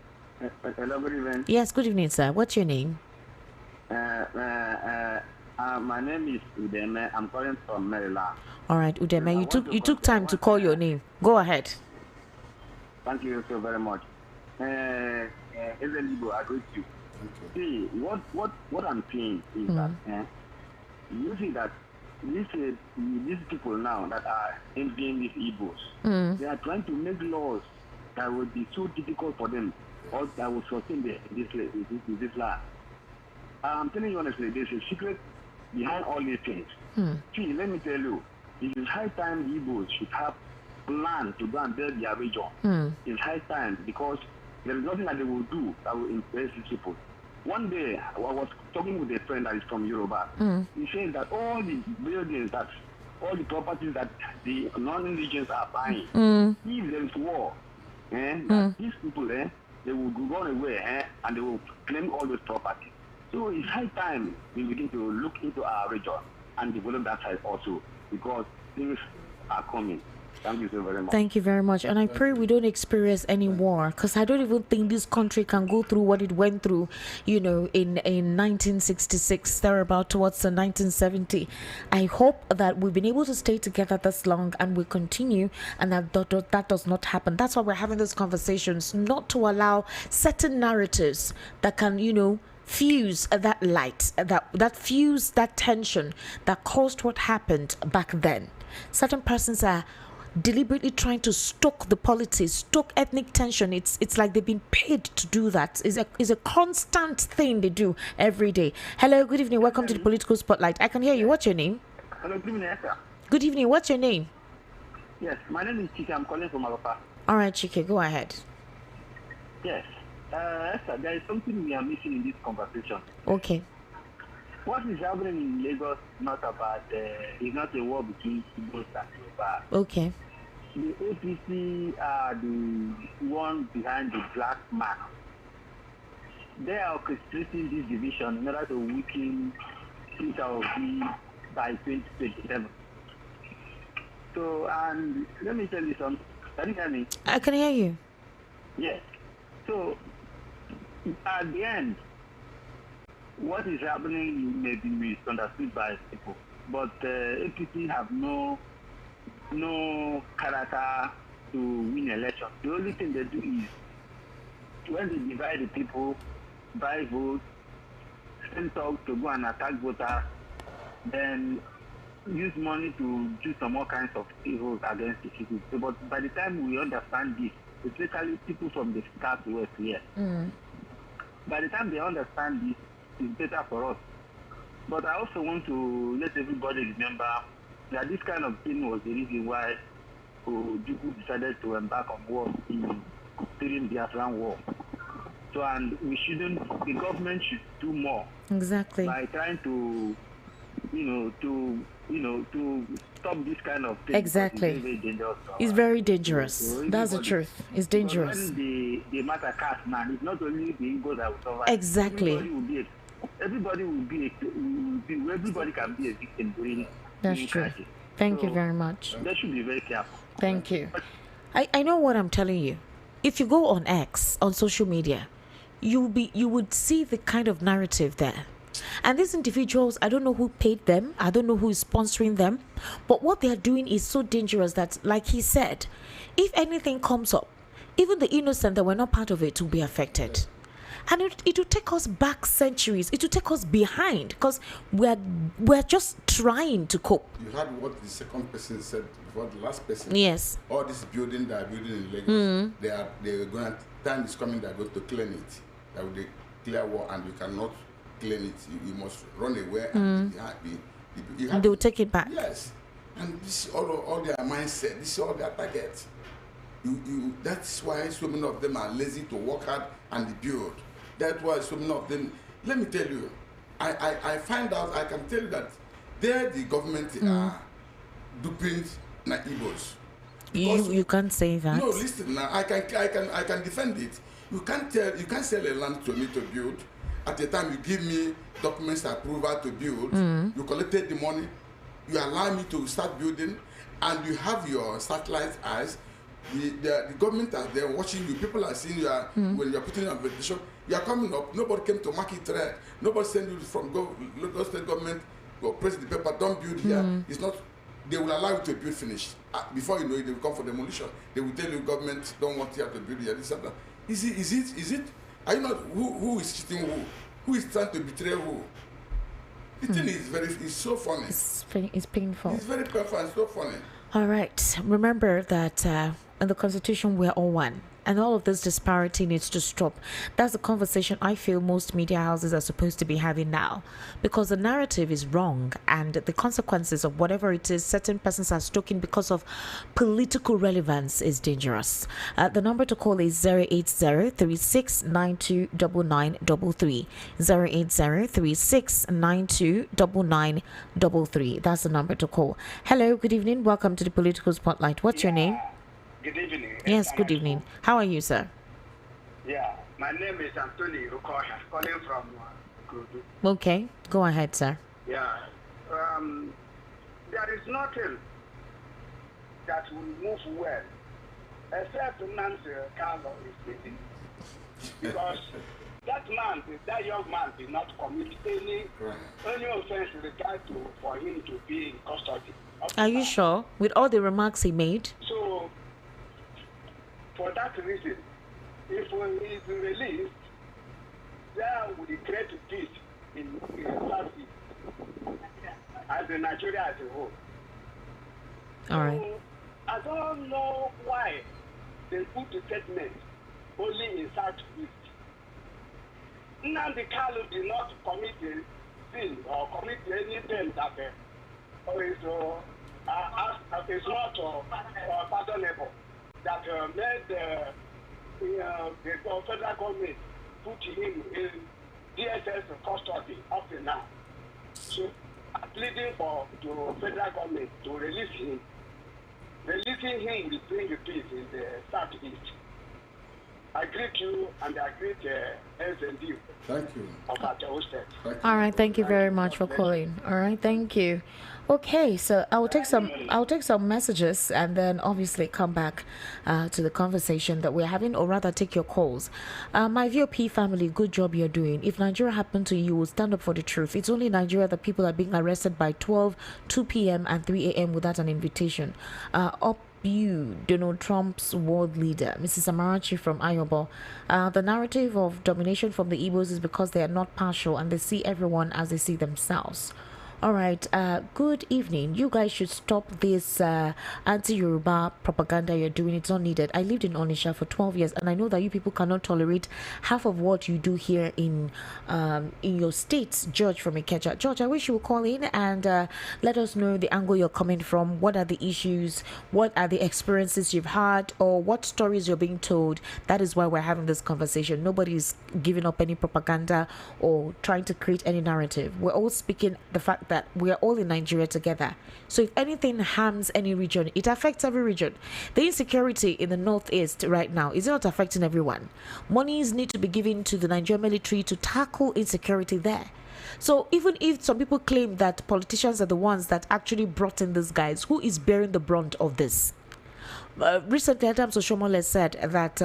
Hello, good evening. Yes, good evening, sir. What's your name? My name is Udeme. I'm calling from Maryland. All right, Udeme, you took time to call your name. Go ahead. Thank you so very much. Ezelibo, I greet you. See, what I'm saying is that you see that these people now that are envying these Igbos, they are trying to make laws that would be so difficult for them, or that would sustain this land. I'm telling you honestly, there's a secret behind all these things. See, let me tell you, it is high time the Igbos should have plan to go and build their region. It's high time, because there is nothing that they will do that will impress these people. One day, I was talking with a friend that is from Yoruba. He said that all the buildings, all the properties that the non-indigenous are buying, if there is war, that these people, they will go away and they will claim all those properties. So it's high time we begin to look into our region and develop that side also, because things are coming. Thank you so very much. Thank you very much. And I pray we don't experience any war, because I don't even think this country can go through what it went through, in 1966, thereabout towards the 1970. I hope that we've been able to stay together this long and we continue, and that does not happen. That's why we're having these conversations, not to allow certain narratives that can, fuse that light, that fuse that tension that caused what happened back then. Certain persons are deliberately trying to stoke the politics, stoke ethnic tension. It's like they've been paid to do that. It's a constant thing they do every day. Hello, good evening. Welcome to the Political Spotlight. I can hear you. What's your name? Hello, good evening, sir. Good evening. What's your name? Yes, my name is Chike. I'm calling from Alapa. All right, Chike, go ahead. Yes. Sir, there is something we are missing in this conversation. Okay. What is happening in Lagos is not a war between Igbos and Yoruba. Okay. The APC are the one behind the black mark. They are orchestrating this division in order to weaken Peter Obi by 2027. So, and let me tell you something. Can you hear me? I can hear you. Yes. So, at the end, what is happening may be misunderstood by people, but APC have no character to win elections. The only thing they do is, when they divide the people, buy votes, send talk to go and attack voters, then use money to do some more kinds of evils against the people. So, but by the time we understand this, especially people from the Southwest here, by the time they understand this, it's better for us. But I also want to let everybody remember that this kind of thing was the reason why Ojukwu decided to embark on war during the Biafran war. So, and the government should do more. Exactly. By trying to, to stop this kind of thing. Exactly. It's very dangerous. It's very dangerous. So that's the truth. It's dangerous. When the matter cast, man, it's not only the Igbos that will survive. Exactly. Everybody can be a victim during That's true. crisis. Thank you very much. They should be very careful. Thank you. I know what I'm telling you. If you go on X, on social media, you would see the kind of narrative there. And these individuals, I don't know who paid them. I don't know who is sponsoring them. But what they are doing is so dangerous that, like he said, if anything comes up, even the innocent that were not part of it will be affected. And it will take us back centuries. It will take us behind, because we're just trying to cope. You heard what the second person said before the last person. Yes. All this building they are building in Lagos, they're going to, time is coming, they're going to clean it. That will declare war, and you cannot clean it. You must run away, and They will take it back. Yes. And this is all their mindset. This is all their target. That's why so many of them are lazy to work hard and build. That's why so many of them. Let me tell you, I find out. I can tell you that there the government are duping Igbos. You can't say that. No, listen now. I can defend it. You can't sell a land to me to build. At the time you give me documents approval to build, you collected the money, you allow me to start building, and you have your satellite eyes. The government are there watching you. People are seeing you when you are putting on petition. You are coming up. Nobody came to mark it right. Nobody sent you from local state government. Go press the paper. Don't build here. It's not. They will allow you to build finish. Before you know it, they will come for demolition. They will tell you government don't want you to build here. This and that. Is it? Are you not? Who is cheating who? Who is trying to betray who? The thing is it's so funny. It's painful. It's very painful and so funny. All right. Remember that in the Constitution we're all one. And all of this disparity needs to stop. That's the conversation I feel most media houses are supposed to be having now. Because the narrative is wrong and the consequences of whatever it is certain persons are stoking because of political relevance is dangerous. The number to call is 080-3692-9933. 080-3692-9933. That's the number to call. Hello, good evening. Welcome to the Political Spotlight. What's your name? Good evening. Yes, good evening. How are you, sir? Yeah, my name is Anthony Okoya, calling from Kudu. Okay, go ahead, sir. Yeah, there is nothing that will move well except Nancy Carlo is busy. Because that young man did not commit any offense regard to for him to be in custody. Are you sure? With all the remarks he made? So, for that reason, if he is released, there will be great peace in Southeast as in Nigeria as a whole. All right. So, I don't know why they put the statement only in Southeast. Nnamdi Kanu did not commit a sin or commit anything that is not pardonable. That made the federal government put him in DSS custody up to now. So I'm pleading for the federal government to release him. Releasing him will bring the peace in the Southeast. I greet you and I greet SND. Thank you. All right, thank you very much for calling. All right, thank you. Okay, so I'll take some messages and then obviously come back to the conversation that we're having, or rather take your calls. My VOP family, good job you're doing. If Nigeria happened to you, will stand up for the truth. It's only Nigeria that people are being arrested by 12, 2 p.m. and 3 a.m. without an invitation. Donald Trump's world leader, Mrs. Amarachi from Ayobo. The narrative of domination from the Igbos is because they are not partial and they see everyone as they see themselves. All right, good evening. You guys should stop this anti-Yoruba propaganda you're doing. It's not needed. I lived in Onitsha for 12 years and I know that you people cannot tolerate half of what you do here in your states. George from Ikeja. George, I wish you would call in and let us know the angle you're coming from. What are the issues? What are the experiences you've had? Or what stories you're being told? That is why we're having this conversation. Nobody's giving up any propaganda or trying to create any narrative. We're all speaking the fact that we are all in Nigeria together. So if anything harms any region, it affects every region. The insecurity in the northeast right now is not affecting everyone. Monies need to be given to the Nigerian military to tackle insecurity there. So even if some people claim that politicians are the ones that actually brought in these guys, who is bearing the brunt of this? Recently, Adams Oshomole said that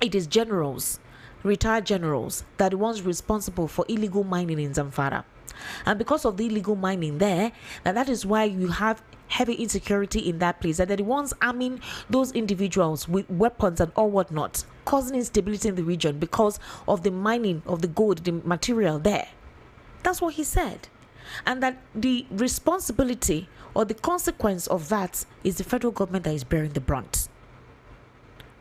it is generals, retired generals, that are the ones responsible for illegal mining in Zamfara. And because of the illegal mining there, that is why you have heavy insecurity in that place. And they're the ones arming those individuals with weapons and all whatnot, causing instability in the region because of the mining of the gold, the material there. That's what he said. And that the responsibility or the consequence of that is the federal government that is bearing the brunt.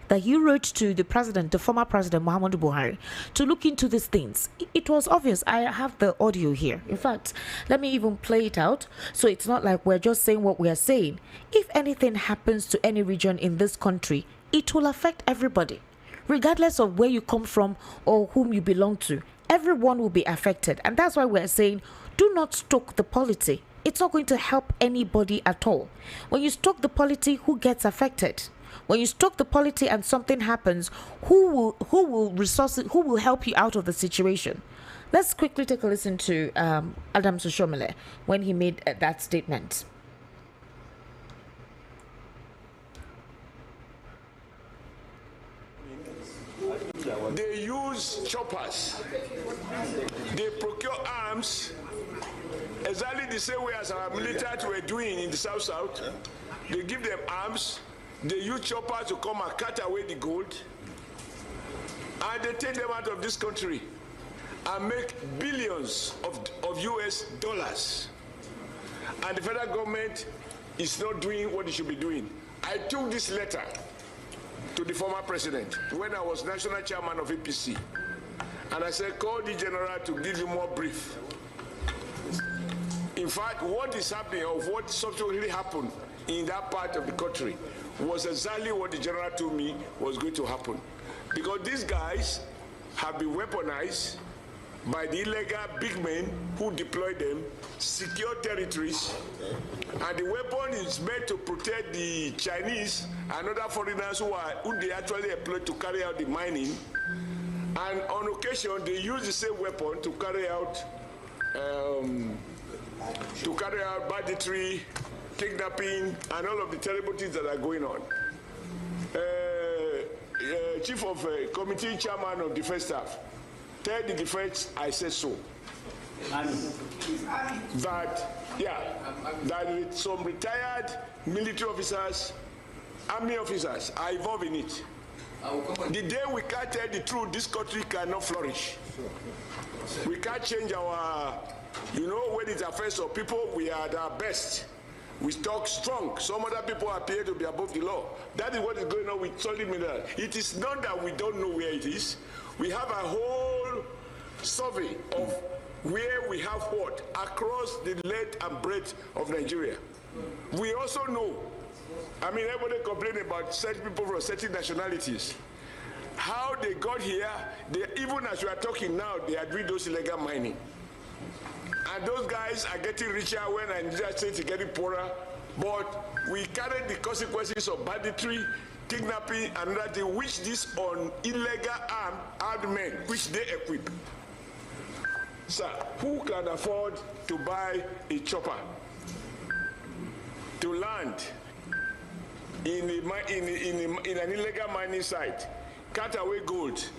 that he wrote to the president, the former president, Muhammadu Buhari, to look into these things. It was obvious. I have the audio here. In fact, let me even play it out, so it's not like we're just saying what we are saying. If anything happens to any region in this country, it will affect everybody, regardless of where you come from or whom you belong to. Everyone will be affected. And that's why we're saying, do not stoke the polity. It's not going to help anybody at all. When you stoke the polity, who gets affected? When you stoke the polity and something happens, who will help you out of the situation? Let's quickly take a listen to Adam Soshomele when he made that statement. They use choppers. They procure arms exactly the same way as our military were doing in the South. They give them arms. They use choppers to come and cut away the gold. And they take them out of this country and make billions of US dollars. And the federal government is not doing what it should be doing. I took this letter to the former president when I was national chairman of APC. And I said, call the general to give you more brief. In fact, what is happening, or what subsequently happened in that part of the country, was exactly what the general told me was going to happen. Because these guys have been weaponized by the illegal big men who deploy them, secure territories, and the weapon is meant to protect the Chinese and other foreigners who they actually employ to carry out the mining. And on occasion, they use the same weapon to carry out banditry, kidnapping, and all of the terrible things that are going on. Chief of Committee Chairman of Defense Staff, tell the defense I said so. That some retired military officers, army officers are involved in it. The day we can't tell the truth, this country cannot flourish. We can't change our, when it affects our people, we are at our best. We talk strong. Some other people appear to be above the law. That is what is going on with solid mineral. It is not that we don't know where it is. We have a whole survey of where we have what across the length and breadth of Nigeria. We also know, everybody complaining about certain people from certain nationalities. How they got here, even as we are talking now, they are doing those illegal mining. And those guys are getting richer when Nigeria State is getting poorer. But we carry the consequences of banditry, kidnapping, and that thing, which these on illegal armed men, which they equip. Sir, who can afford to buy a chopper to land in an illegal mining site, cut away gold,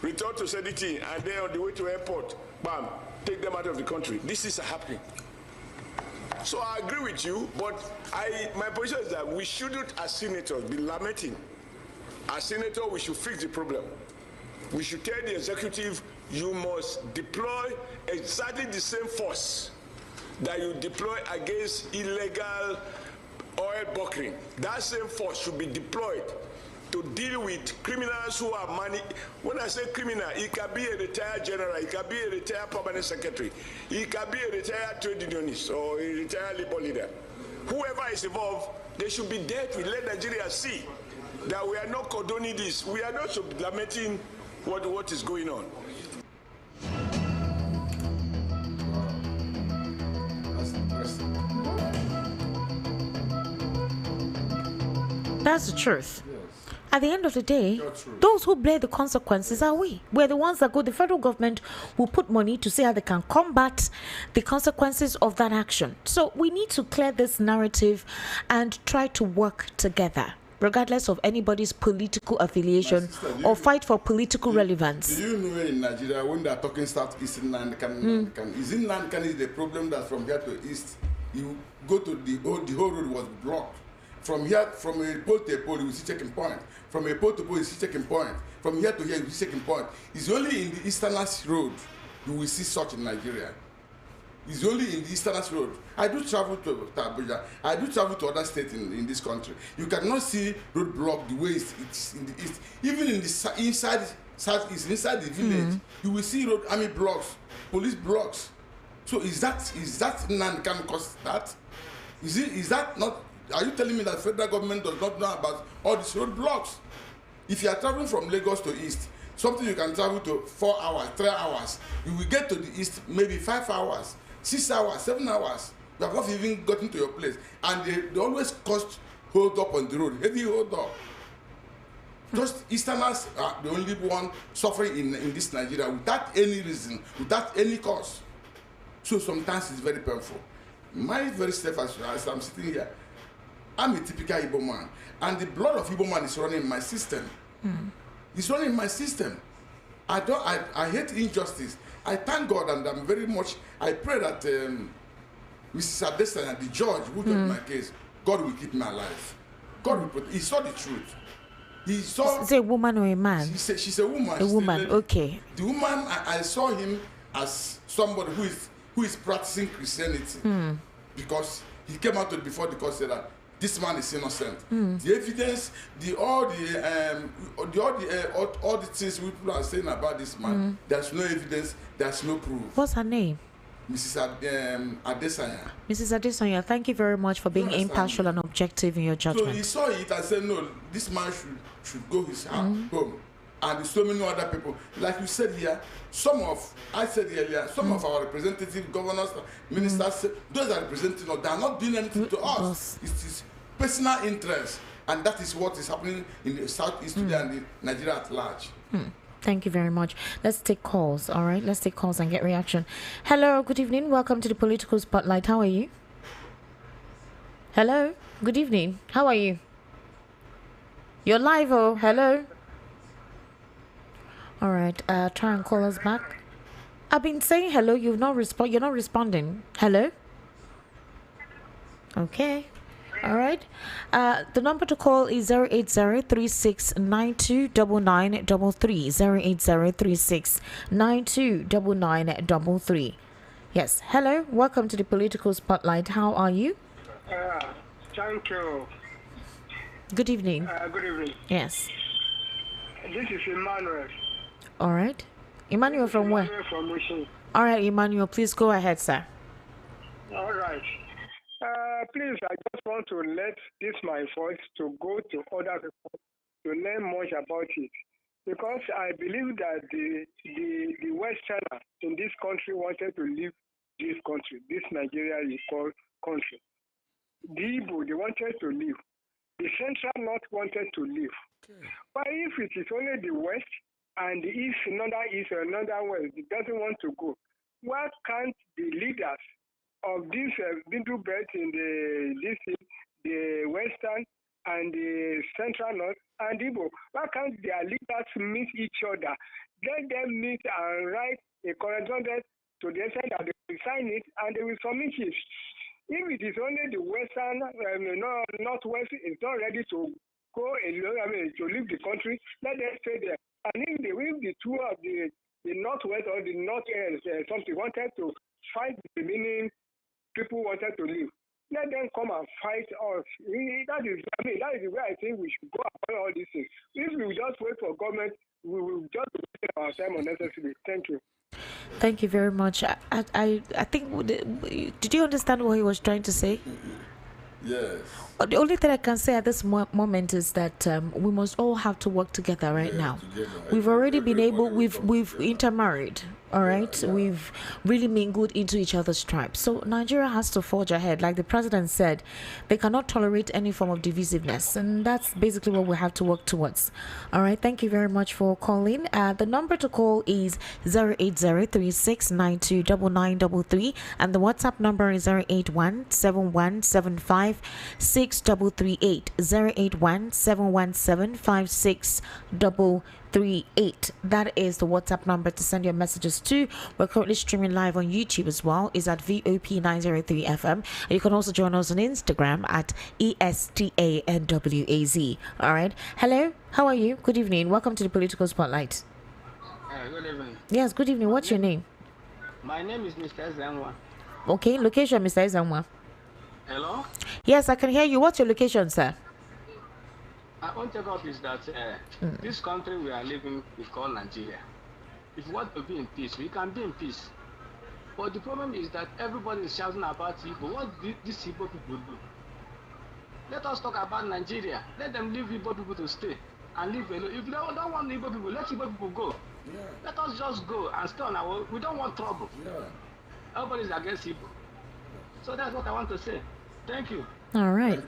return to Sediti, and then on the way to airport, bam, take them out of the country? This is happening. So I agree with you, but my position is that we shouldn't, as senators, be lamenting. As senators, we should fix the problem. We should tell the executive, you must deploy exactly the same force that you deploy against illegal oil bunkering. That same force should be deployed to deal with criminals who are money. When I say criminal, it can be a retired general, it can be a retired permanent secretary, it can be a retired trade unionist or a retired labor leader. Whoever is involved, they should be dealt with. Let Nigeria see that we are not condoning this. We are not lamenting what is going on. That's the truth. At the end of the day, those who bear the consequences are we. We're the ones that go. The federal government will put money to see how they can combat the consequences of that action. So we need to clear this narrative and try to work together, regardless of anybody's political affiliation or fight for political relevance. Do you know in Nigeria, when they are talking Southeastern land, is inland can is the problem that from here to east, you go to the whole road was blocked. From here, from a pole to a pole, you see checking point. From a pole to pole, you see checking point. From here to here, you see checking point. It's only in the eastern road you will see such in Nigeria. It's only in the Eastern Road. I do travel to Abuja. I do travel to other states in this country. You cannot see road block the way it's in the east. Even in the inside Southeast, inside the village, you will see road army blocks, police blocks. So is that none can cause that? Is that not? Are you telling me that federal government does not know about all these road blocks? If you are traveling from Lagos to east, something you can travel to 4 hours, 3 hours, you will get to the east maybe 5 hours, 6 hours, 7 hours. You have not even gotten to your place, and they always cost hold up on the road, heavy hold up. Just Easterners are the only one suffering in this Nigeria without any reason, without any cause. So sometimes it's very painful. My very self, as I'm sitting here, I'm a typical Igbo man, and the blood of Igbo man is running in my system. It's running in my system. I hate injustice. I thank God, and I'm very much. I pray that Mrs. Adesanya, the judge who took my case, God will keep me alive. God will put. He saw the truth. He saw. Is it a woman or a man? She's a woman. A woman. Okay. The woman, I saw him as somebody who is practicing Christianity, because he came out before the court said that this man is innocent. The evidence, all the things people are saying about this man, there's no evidence, there's no proof. What's her name? Mrs. Adesanya. Mrs. Adesanya, thank you very much for being impartial and objective in your judgment. So he saw it and said, no, this man should go his home. And so many other people, like you said here, I said earlier, some of our representatives, governors, ministers, those are representing us, they are not doing anything to us. It is personal interest, and that is what is happening in the Southeast today and in Nigeria at large. Thank you very much. Let's take calls, all right? Let's take calls and get reaction. Hello, good evening. Welcome to the Political Spotlight. How are you? Hello, good evening. How are you? You're live, oh, hello? All right, try and call us back. I've been saying hello, you're not responding. Hello? Okay. All right. The number to call is 08036929933. 08036929933. Yes. Hello. Welcome to the Political Spotlight. How are you? Thank you. Good evening. Good evening. Yes. This is Emmanuel. All right. Emmanuel from where? From Mushin. All right, Emmanuel, please go ahead, sir. All right. Please, I just want to let this my voice to go to other people to learn much about it, because I believe that the Westerner in this country wanted to leave this country, this Nigeria is called country. The Igbo, they wanted to leave. The Central North wanted to leave. But if it is only the West and the East, another East, another West, it doesn't want to go, why can't the leaders of this middle belt in the Western and the Central North and Igbo, why can't their leaders meet each other? Let them meet and write a correspondence to the extent that they will sign it and they will submit it. If it is only the Western, Northwest is not ready to go alone, to leave the country, let them stay there. And if the two of the Northwest or the North something wanted to fight the remaining people wanted to leave, let them come and fight us. That is the way I think we should go about all these things. If we just wait for government, we will just waste our time unnecessarily. Thank you. Thank you very much. I think, did you understand what he was trying to say? Yes. The only thing I can say at this moment is that we must all have to work together now. Together. We've already been able, we've intermarried, all right? Yeah. We've really mingled into each other's tribes. So Nigeria has to forge ahead. Like the president said, they cannot tolerate any form of divisiveness. And that's basically what we have to work towards. All right, thank you very much for calling. The number to call is 08036929933. And the WhatsApp number is 08171756338. 08171756338. That is the WhatsApp number to send your messages to. We're currently streaming live on YouTube as well. Is at VOP903 FM. And you can also join us on Instagram at ESTANWAZ. All right. Hello. How are you? Good evening. Welcome to the Political Spotlight. Good evening. Yes. Good evening. What's your name? My name is Mr. Zenwa. Okay, location, Mr. Ezanwa. Hello? Yes, I can hear you. What's your location, sir? I want to talk is that this country we are living is called Nigeria. If we want to be in peace, we can be in peace. But the problem is that everybody is shouting about Igbo. What do these Igbo people do? Let us talk about Nigeria. Let them leave Igbo people to stay and live alone. If they don't want Igbo people, let Igbo people go. Yeah. Let us just go and stay on our own. We don't want trouble. Yeah. Everybody is against Igbo. So that's what I want to say. Thank you. All right.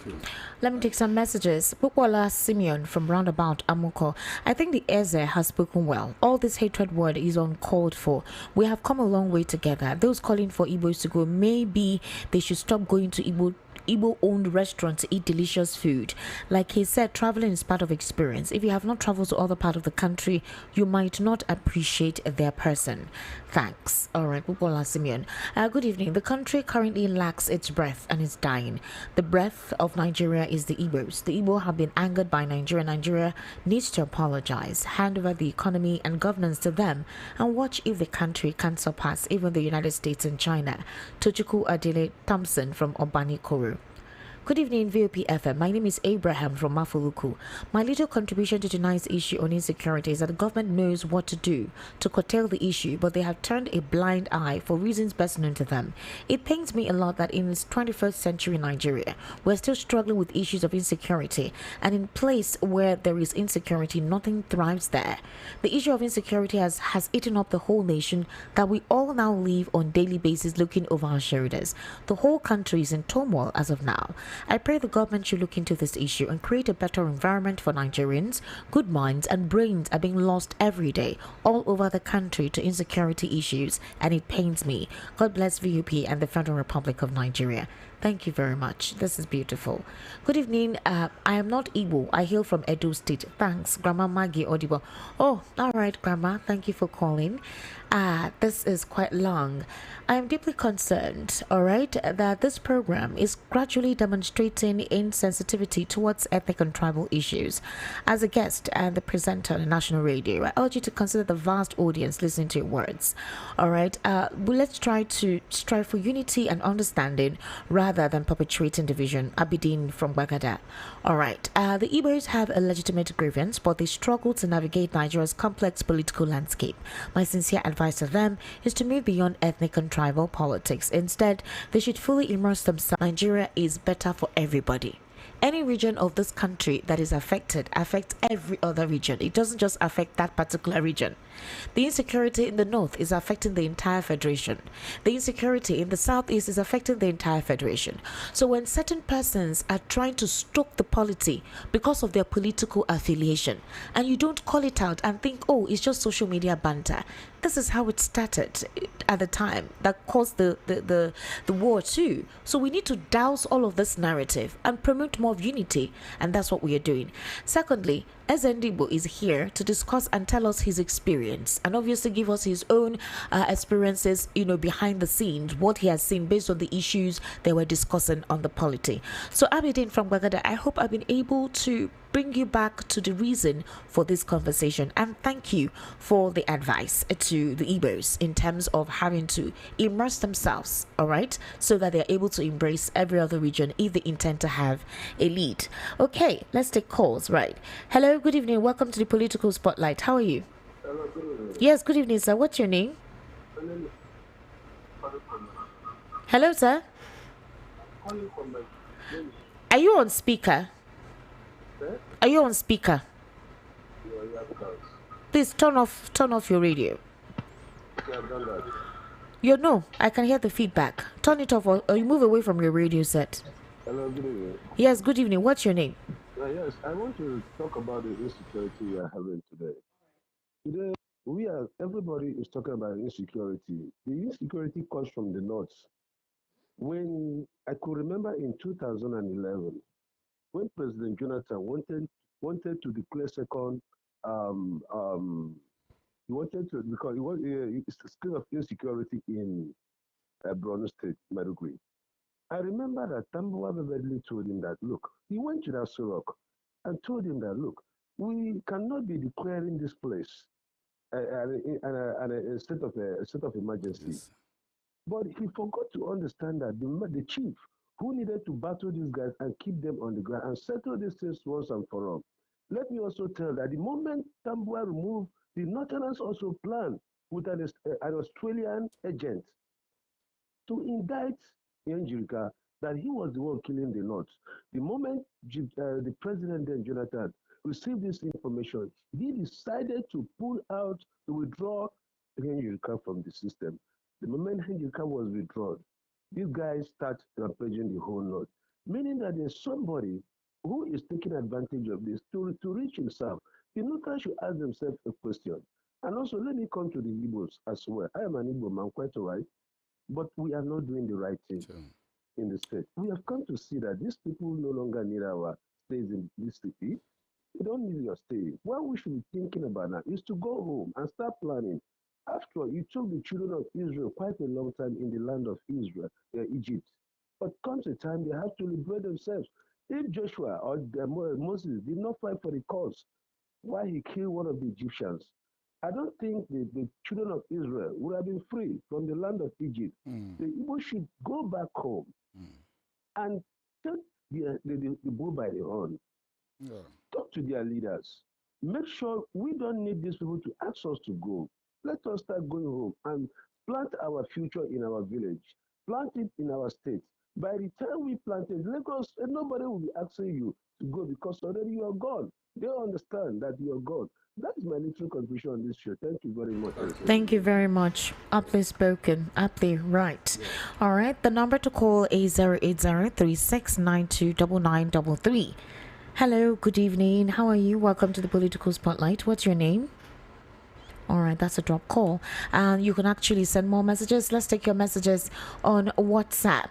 Let me take some messages. Bukola Simeon from Roundabout Amuko. I think the Eze has spoken well. All this hatred word is uncalled for. We have come a long way together. Those calling for Igbos to go, maybe they should stop going to Igbo-owned restaurants to eat delicious food. Like he said, traveling is part of experience. If you have not traveled to other part of the country, you might not appreciate their person. Thanks. All right, Bukola Simeon. Good evening. The country currently lacks its breath and is dying. The breath of Nigeria is the Igbos. The Igbo have been angered by Nigeria. Nigeria needs to apologize, hand over the economy and governance to them, and watch if the country can surpass even the United States and China. Tochukwu Adele Thompson from Obani Koru. Good evening, VOP FM. My name is Abraham from Mafuluku. My little contribution to tonight's issue on insecurity is that the government knows what to do to curtail the issue, but they have turned a blind eye for reasons best known to them. It pains me a lot that in this 21st century Nigeria, we're still struggling with issues of insecurity, and in place where there is insecurity, nothing thrives there. The issue of insecurity has eaten up the whole nation that we all now live on daily basis looking over our shoulders. The whole country is in turmoil as of now. I pray the government should look into this issue and create a better environment for Nigerians. Good minds and brains are being lost every day all over the country to insecurity issues, and it pains me. God bless VUP and the Federal Republic of Nigeria. Thank you very much. This is beautiful. Good evening. I am not Igbo. I hail from Edo State. Thanks, Grandma Maggie Odibo. Oh, all right, Grandma. Thank you for calling. This is quite long. I am deeply concerned, all right, that this program is gradually demonstrating insensitivity towards ethnic and tribal issues. As a guest and the presenter on the national radio, I urge you to consider the vast audience listening to your words. All right, let's try to strive for unity and understanding rather than perpetuating division. Abidin from Bagada. All right, the Igbos have a legitimate grievance, but they struggle to navigate Nigeria's complex political landscape. My sincere advice to them is to move beyond ethnic and tribal politics. Instead, they should fully immerse themselves. Nigeria is better for everybody. Any region of this country that is affected affects every other region. It doesn't just affect that particular region. The insecurity in the north is affecting the entire federation. The insecurity in the southeast is affecting the entire federation. So when certain persons are trying to stoke the polity because of their political affiliation, and you don't call it out and think, oh, it's just social media banter. This is how it started at the time that caused the war too. So we need to douse all of this narrative and promote more of unity, and that's what we are doing. Secondly, Ezendibo is here to discuss and tell us his experience and obviously give us his own experiences, behind the scenes, what he has seen based on the issues they were discussing on the polity. So Abidin from Bagada, I hope I've been able to bring you back to the reason for this conversation, and thank you for the advice to the Igbos in terms of having to immerse themselves, all right, so that they're able to embrace every other region if they intend to have a lead. Okay, let's take calls. Right. Hello, good evening, welcome to the Political Spotlight. How are you? Hello, good evening. Yes, good evening, sir. What's your name? Hello, sir. Are you on speaker? Are you on speaker? Please turn off your radio. Okay, I've done that. No, I can hear the feedback. Turn it off, or you move away from your radio set. Hello, good evening. Yes, good evening. What's your name? Yes, I want to talk about the insecurity we are having today. Today, everybody is talking about insecurity. The insecurity comes from the north. When I could remember in 2011, when President Jonathan wanted to declare second, he wanted to, because it's a state of insecurity in Borno State, Maiduguri. I remember that Tambuwa vividly told him that, look, he went to that Surok and told him that, look, we cannot be declaring this place a state of emergency. Yes. But he forgot to understand that the chief who needed to battle these guys and keep them on the ground and settle these things once and for all. Let me also tell that the moment Tambua removed, the Northerners also planned with an Australian agent to indict Njirika that he was the one killing the North. The moment the president then, Jonathan, received this information, he decided to pull out, to withdraw Njirika from the system. The moment Njirika was withdrawn, these guys start rampaging the whole North, meaning that there's somebody who is taking advantage of this to reach himself. The Northerners should ask themselves a question. And also, let me come to the Igbos as well. I am an Igbo man, quite all right. But we are not doing the right thing in the state. We have come to see that these people no longer need our stays in this city. They don't need your stay. What we should be thinking about now is to go home and start planning. After all, you took the children of Israel quite a long time in the land of Israel, Egypt. But comes a time they have to liberate themselves. If Joshua or Moses did not fight for the cause, why he killed one of the Egyptians, I don't think the children of Israel would have been free from the land of Egypt. The Igbo should go back home and take the bull by the horn. Talk to their leaders. Make sure we don't need these people to ask us to go. Let us start going home and plant our future in our village. Plant it in our state. By the time we plant it, Lagos, nobody will be asking you to go because already you are gone. They understand that you are gone. That is my little contribution on this show. Thank you very much. Thank you very much. Aptly spoken. Aptly right. Yeah. All right. The number to call is 080-3692-9933. Hello. Good evening. How are you? Welcome to the Political Spotlight. What's your name? All right, that's a drop call. And you can actually send more messages. Let's take your messages on WhatsApp.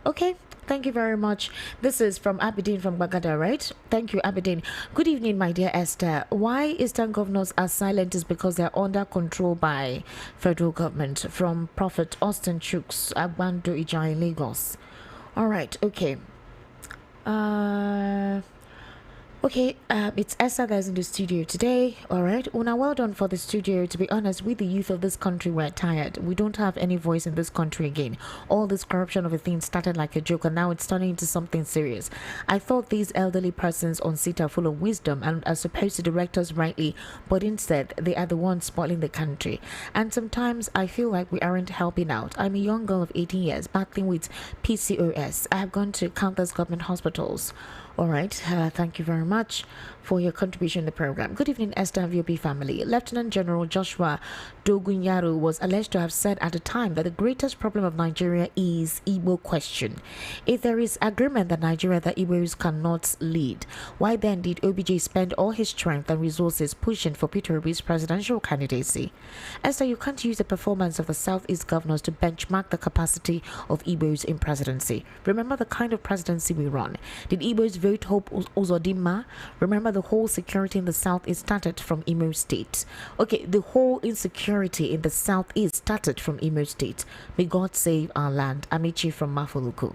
Okay. Thank you very much. This is from Abidin from Bagada, right? Thank you, Abidin. Good evening, my dear Esther. Why Eastern governors are silent is because they're under control by federal government. From Prophet Austin Chooks, Agbando Ija in Lagos. All right, okay. Okay, it's Esther that's in the studio today. All right, Una, well done for the studio. To be honest, we the youth of this country, we're tired. We don't have any voice in this country again. All this corruption of a thing started like a joke and now it's turning into something serious. I thought these elderly persons on seat are full of wisdom and are supposed to direct us rightly, but instead they are the ones spoiling the country. And sometimes I feel like we aren't helping out. I'm a young girl of 18 years battling with PCOS. I have gone to countless government hospitals. All right, thank you very much for your contribution in the program. Good evening, Esther and VOP family. Lieutenant General Joshua Dogunyaru was alleged to have said at the time that the greatest problem of Nigeria is Igbo question. If there is agreement that Nigeria, the Igbos cannot lead, why then did OBJ spend all his strength and resources pushing for Peter Obi's presidential candidacy? Esther, you can't use the performance of the Southeast governors to benchmark the capacity of Igbos in presidency. Remember the kind of presidency we run. Did Igbos vote Hope Uzodimma? Remember the whole security in the Southeast started from Imo State. Okay, the whole insecurity in the Southeast started from Imo State. May God save our land. Amici from Mafuluku.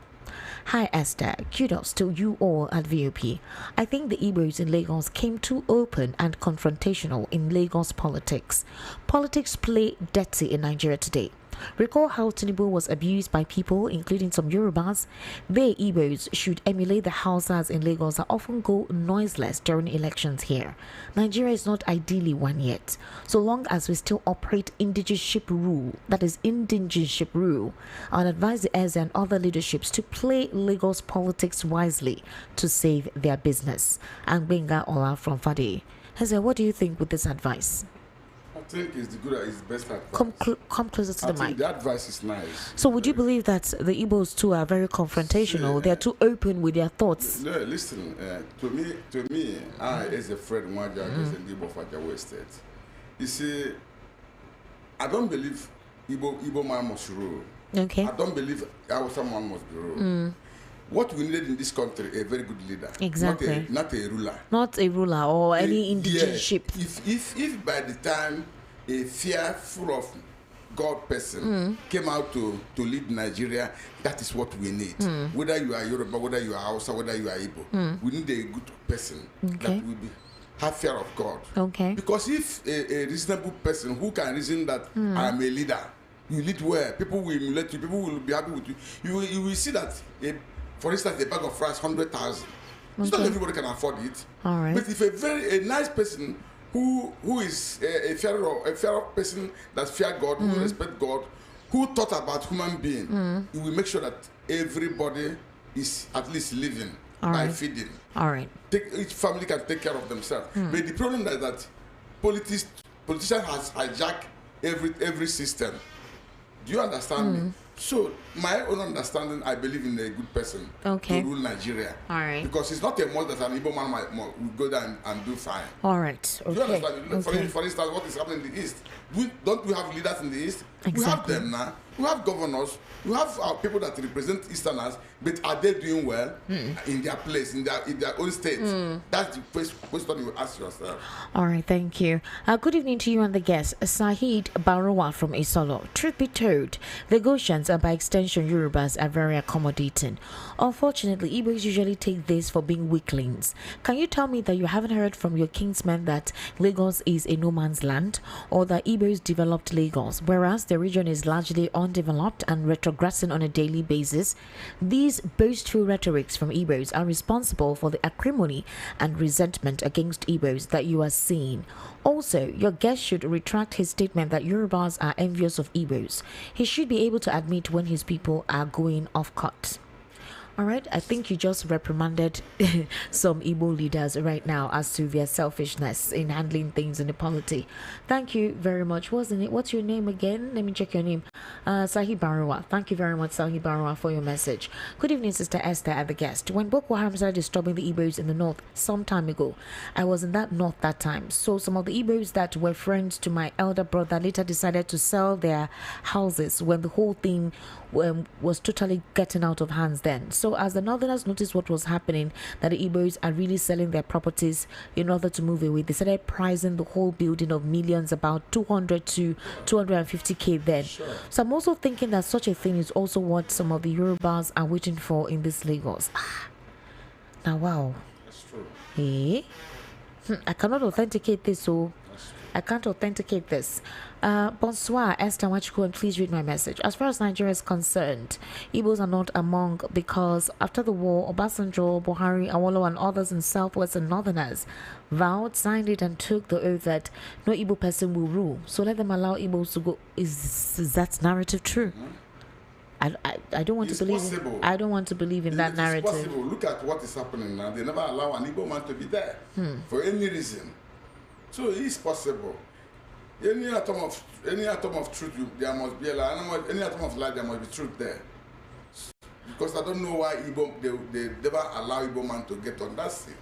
Hi Esther, kudos to you all at VOP. I think the Igbos in Lagos came too open and confrontational in Lagos politics. Politics play dirty in Nigeria today. Recall how Tinubu was abused by people, including some Yorubas. They, Igbos, should emulate the Hausas in Lagos that often go noiseless during elections here. Nigeria is not ideally one yet. So long as we still operate indigenship rule, that is indigenship rule, I would advise the Eze and other leaderships to play Lagos politics wisely to save their business. And Benga Ola from Fade. Eze, what do you think with this advice? I think it's the best advice. Come closer to the mic. The advice is nice. So would you believe that the Igbos too are very confrontational? They're too open with their thoughts. No, listen. To me, I as a Frederick Nwajagu as an Igbo of Ajawa State. You see, I don't believe Igbo man must rule. Okay. I don't believe someone must be ruled. What we needed in this country, a very good leader. Exactly. Not a ruler. Not a ruler or any indigenship. If by the time a fearful of God person came out to lead Nigeria, that is what we need. Whether you are Yoruba, whether you are Hausa, whether you are Igbo, we need a good person that will have fear of God. Okay. Because if a reasonable person who can reason that I am a leader, You lead well. People will emulate you. People will be happy with you. You will see that, for instance, a bag of rice, 100,000. It's not everybody can afford it. All right. But if a nice person who is a fair person that fear God, who respect God, who thought about human being, he will make sure that everybody is at least living by feeding. All right. Each family can take care of themselves. But the problem is that politicians has hijacked every system. Do you understand me? So my own understanding, I believe in a good person to rule Nigeria. All right. Because it's not a must that an Igbo man will go there and do fine. All right. Okay. Do you understand? For instance, what is happening in the East? Don't we have leaders in the East? Exactly. We have them now. We have governors. We have people that represent Easterners, but are they doing well in their place, in their own state? That's the question you ask yourself. All right, thank you. Good evening to you and the guest, Sahid Barawa from Isolo. Truth be told, the Goshians and by extension Yorubas are very accommodating. Unfortunately, Igbos usually take this for being weaklings. Can you tell me that you haven't heard from your kinsmen that Lagos is a no man's land, or that Igbos developed Lagos, whereas the region is largely undeveloped and retrogressing on a daily basis? These boastful rhetorics from Igbos are responsible for the acrimony and resentment against Igbos that you are seeing. Also, your guest should retract his statement that Yorubas are envious of Igbos. He should be able to admit when his people are going off cut. All right, I think you just reprimanded some Igbo leaders right now as to their selfishness in handling things in the polity. Thank you very much. What's your name again? Let me check your name. Sahi Barawa. Thank you very much, Sahi Barawa, for your message. Good evening, Sister Esther and the guest. When Boko Haram started disturbing the Igbos in the north some time ago, I was in that north that time. So some of the Igbos that were friends to my elder brother later decided to sell their houses when the whole thing was totally getting out of hands then. So as the Northerners noticed what was happening, that the Igbos are really selling their properties in order to move away, they started pricing the whole building of millions, about 200 to 250k then. Sure. So I'm also thinking that such a thing is also what some of the Yorubas are waiting for in this Lagos. Now, wow. That's true. Hey? I cannot authenticate this, so I can't authenticate this. Bonsoir, Esther Nwajagu, and please read my message. As far as Nigeria is concerned, Igbos are not among, because after the war, Obasanjo, Buhari, Awolowo, and others in Southwest and Northerners vowed, signed it, and took the oath that no Igbo person will rule. So let them allow Igbos to go. Is that narrative true? I don't want to believe. I don't want to believe in that narrative. It's possible. Look at what is happening now. They never allow an Igbo man to be there for any reason. So it is possible. Any atom of truth, there must be any atom of life, there must be truth there. Because I don't know why they never allow Igbo man to get on that seat.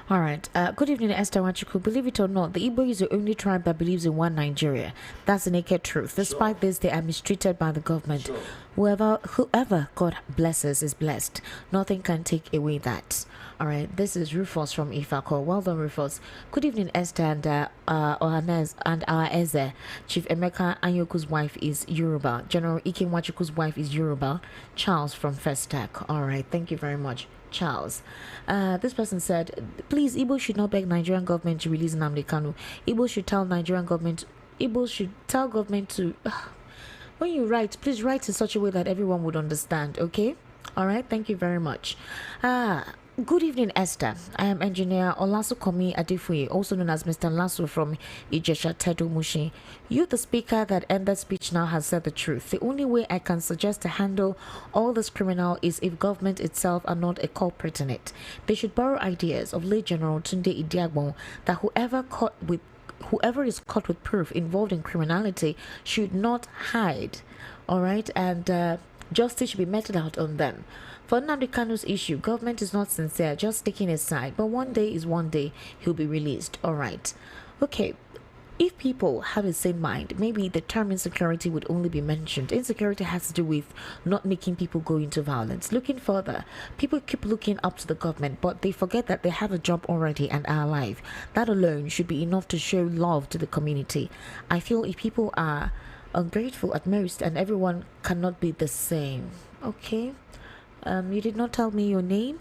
All right. Good evening, Esther Nwajagu. Believe it or not, the Igbo is the only tribe that believes in one Nigeria. That's the naked truth. Despite this, they are mistreated by the government. Sure. Whoever God blesses is blessed. Nothing can take away that. All right. This is Rufus from Ifako. Well done, Rufus. Good evening, Esther and Ohanez and our Eze. Chief Emeka Anyoku's wife is Yoruba. General Ike Nwachukwu's wife is Yoruba. Charles from Festac. All right. Thank you very much, Charles. This person said, please, Igbo should not beg Nigerian government to release Nnamdi Kanu. Igbo should tell government to when you write, please write in such a way that everyone would understand. Okay? All right. Thank you very much. Good evening, Esther. I am engineer Olasukomi Adefuye, also known as Mr. Lasso from Ijesha Tedo Mushi. You, the speaker that ended speech now, has said the truth. The only way I can suggest to handle all this criminal is if government itself are not a culprit in it. They should borrow ideas of late General Tunde Idiagbon that whoever is caught with proof involved in criminality should not hide. All right, and justice should be meted out on them. For Nnamdi Kanu's issue, government is not sincere, just taking his side. But one day is one day, he'll be released. All right. Okay. If people have a sane mind, maybe the term insecurity would only be mentioned. Insecurity has to do with not making people go into violence. Looking further, people keep looking up to the government, but they forget that they have a job already and are alive. That alone should be enough to show love to the community. I feel if people are ungrateful at most, and everyone cannot be the same. Okay. You did not tell me your name.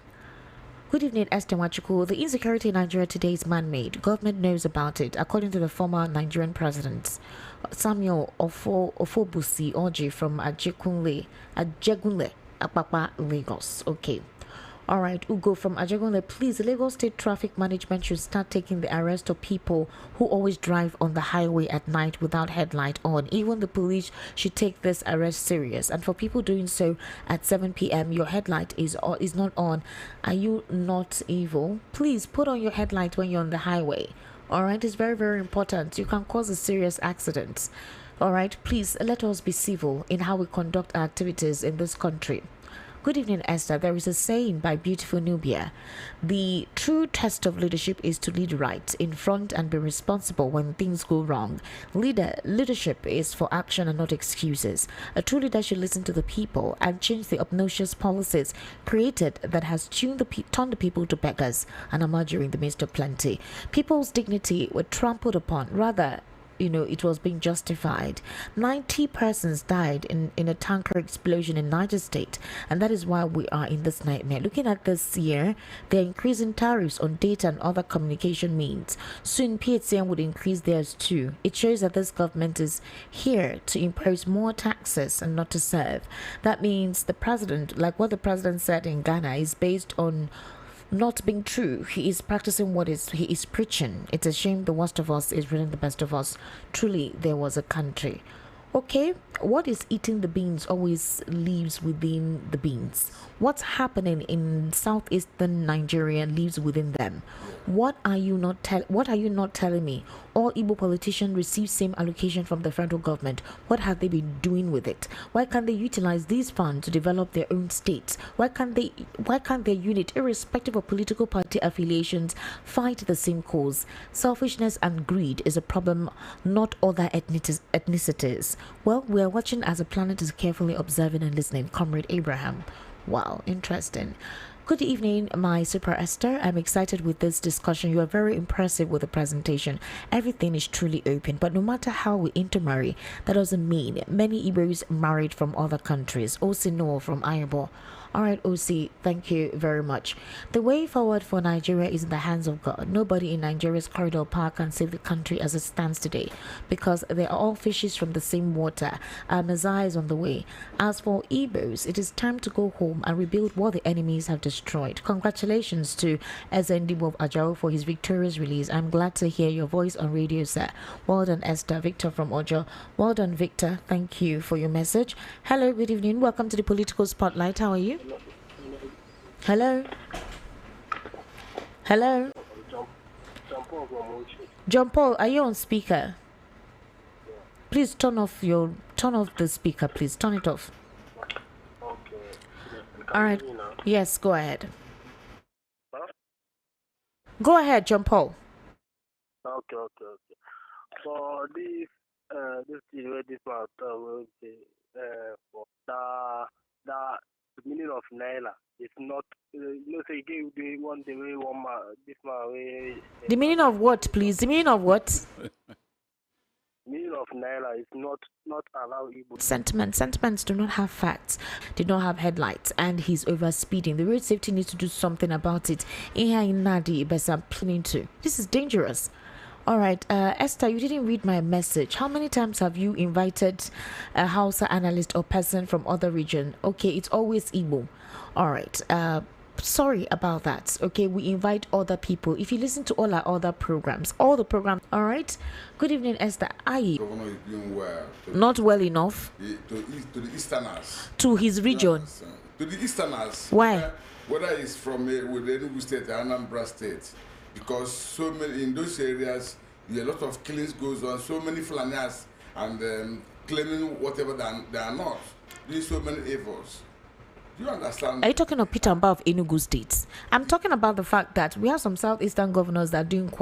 Good evening, Esther Nwajagu. The insecurity in Nigeria today is man-made. Government knows about it, according to the former Nigerian president, Samuel Ofobusi Oji from Ajegunle, Apapa, Lagos. Okay. All right, Ugo from Ajegunle, please, Lagos State Traffic Management should start taking the arrest of people who always drive on the highway at night without headlight on. Even the police should take this arrest serious. And for people doing so at 7 p.m., your headlight is not on. Are you not evil? Please put on your headlight when you're on the highway. All right, it's very, very important. You can cause a serious accident. All right, please let us be civil in how we conduct our activities in this country. Good evening, Esther. There is a saying by beautiful Nubia. The true test of leadership is to lead right in front and be responsible when things go wrong. Leadership is for action and not excuses. A true leader should listen to the people and change the obnoxious policies created that has turned the people to beggars and are martyrs in the midst of plenty. People's dignity were trampled upon. Rather, it was being justified. 90 persons died in a tanker explosion in Niger State, and that is why we are in this nightmare. Looking at this year, they're increasing tariffs on data and other communication means. Soon, PHCN would increase theirs too. It shows that this government is here to impose more taxes and not to serve. That means the president, like what the president said in Ghana, is based on not being true. He is practicing he is preaching. It's a shame the worst of us is really the best of us. Truly, there was a country. Okay, what is eating the beans always lives within the beans. What's happening in Southeastern Nigeria lives within them. What are you not telling me? All Igbo politicians receive same allocation from the federal government. What have they been doing with it? Why can't they utilize these funds to develop their own states? Why can't their unit, irrespective of political party affiliations, fight the same cause? Selfishness and greed is a problem, not other ethnicities. Well, we are watching as the planet is carefully observing and listening. Comrade Abraham. Wow, interesting. Good evening, my Super Esther. I'm excited with this discussion. You are very impressive with the presentation. Everything is truly open, but no matter how we intermarry, that doesn't mean many Igbos married from other countries. OC Noah from Ayabo. All right, OC, thank you very much. The way forward for Nigeria is in the hands of God. Nobody in Nigeria's corridor power can save the country as it stands today, because they are all fishes from the same water. Our Messiah is on the way. As for Igbos, it is time to go home and rebuild what the enemies have destroyed. Congratulations to Ezendibo of Ajao for his victorious release. I'm glad to hear your voice on radio, sir. Well done, Esther. Victor from Ojo. Well done, Victor. Thank you for your message. Hello, good evening. Welcome to the Political Spotlight. How are you? Hello? Hello? John Paul, are you on speaker? Please turn off the speaker, please. Turn it off. Okay. All right. Yes, go ahead. Huh? Go ahead, John Paul. Okay. For this man for the meaning of Naira is not, say again, the one the way one man, this man way. The meaning of what, please? The meaning of what? Meaning of Naira is not allow Igbo. Sentiments do not have facts, did not have headlights, and he's over speeding. The road safety needs to do something about it. This is dangerous. All right, Esther, you didn't read my message. How many times have you invited a Hausa analyst or person from other region? Okay, it's always Igbo. All right, sorry about that. Okay, we invite other people. If you listen to all our other programs, all right. Good evening, Esther. Governor is doing well. Not well enough. To the Easterners. To his region. To the Easterners. Why? Whether it's from with the Enugu State, the Anambra State. Because so many in those areas, a lot of killings goes on. So many Fulanis and claiming whatever they are not. Doing so many evils. Do you understand? Are you talking of Peter Mba of Enugu State? I'm talking about the fact that we have some Southeastern governors that are doing quite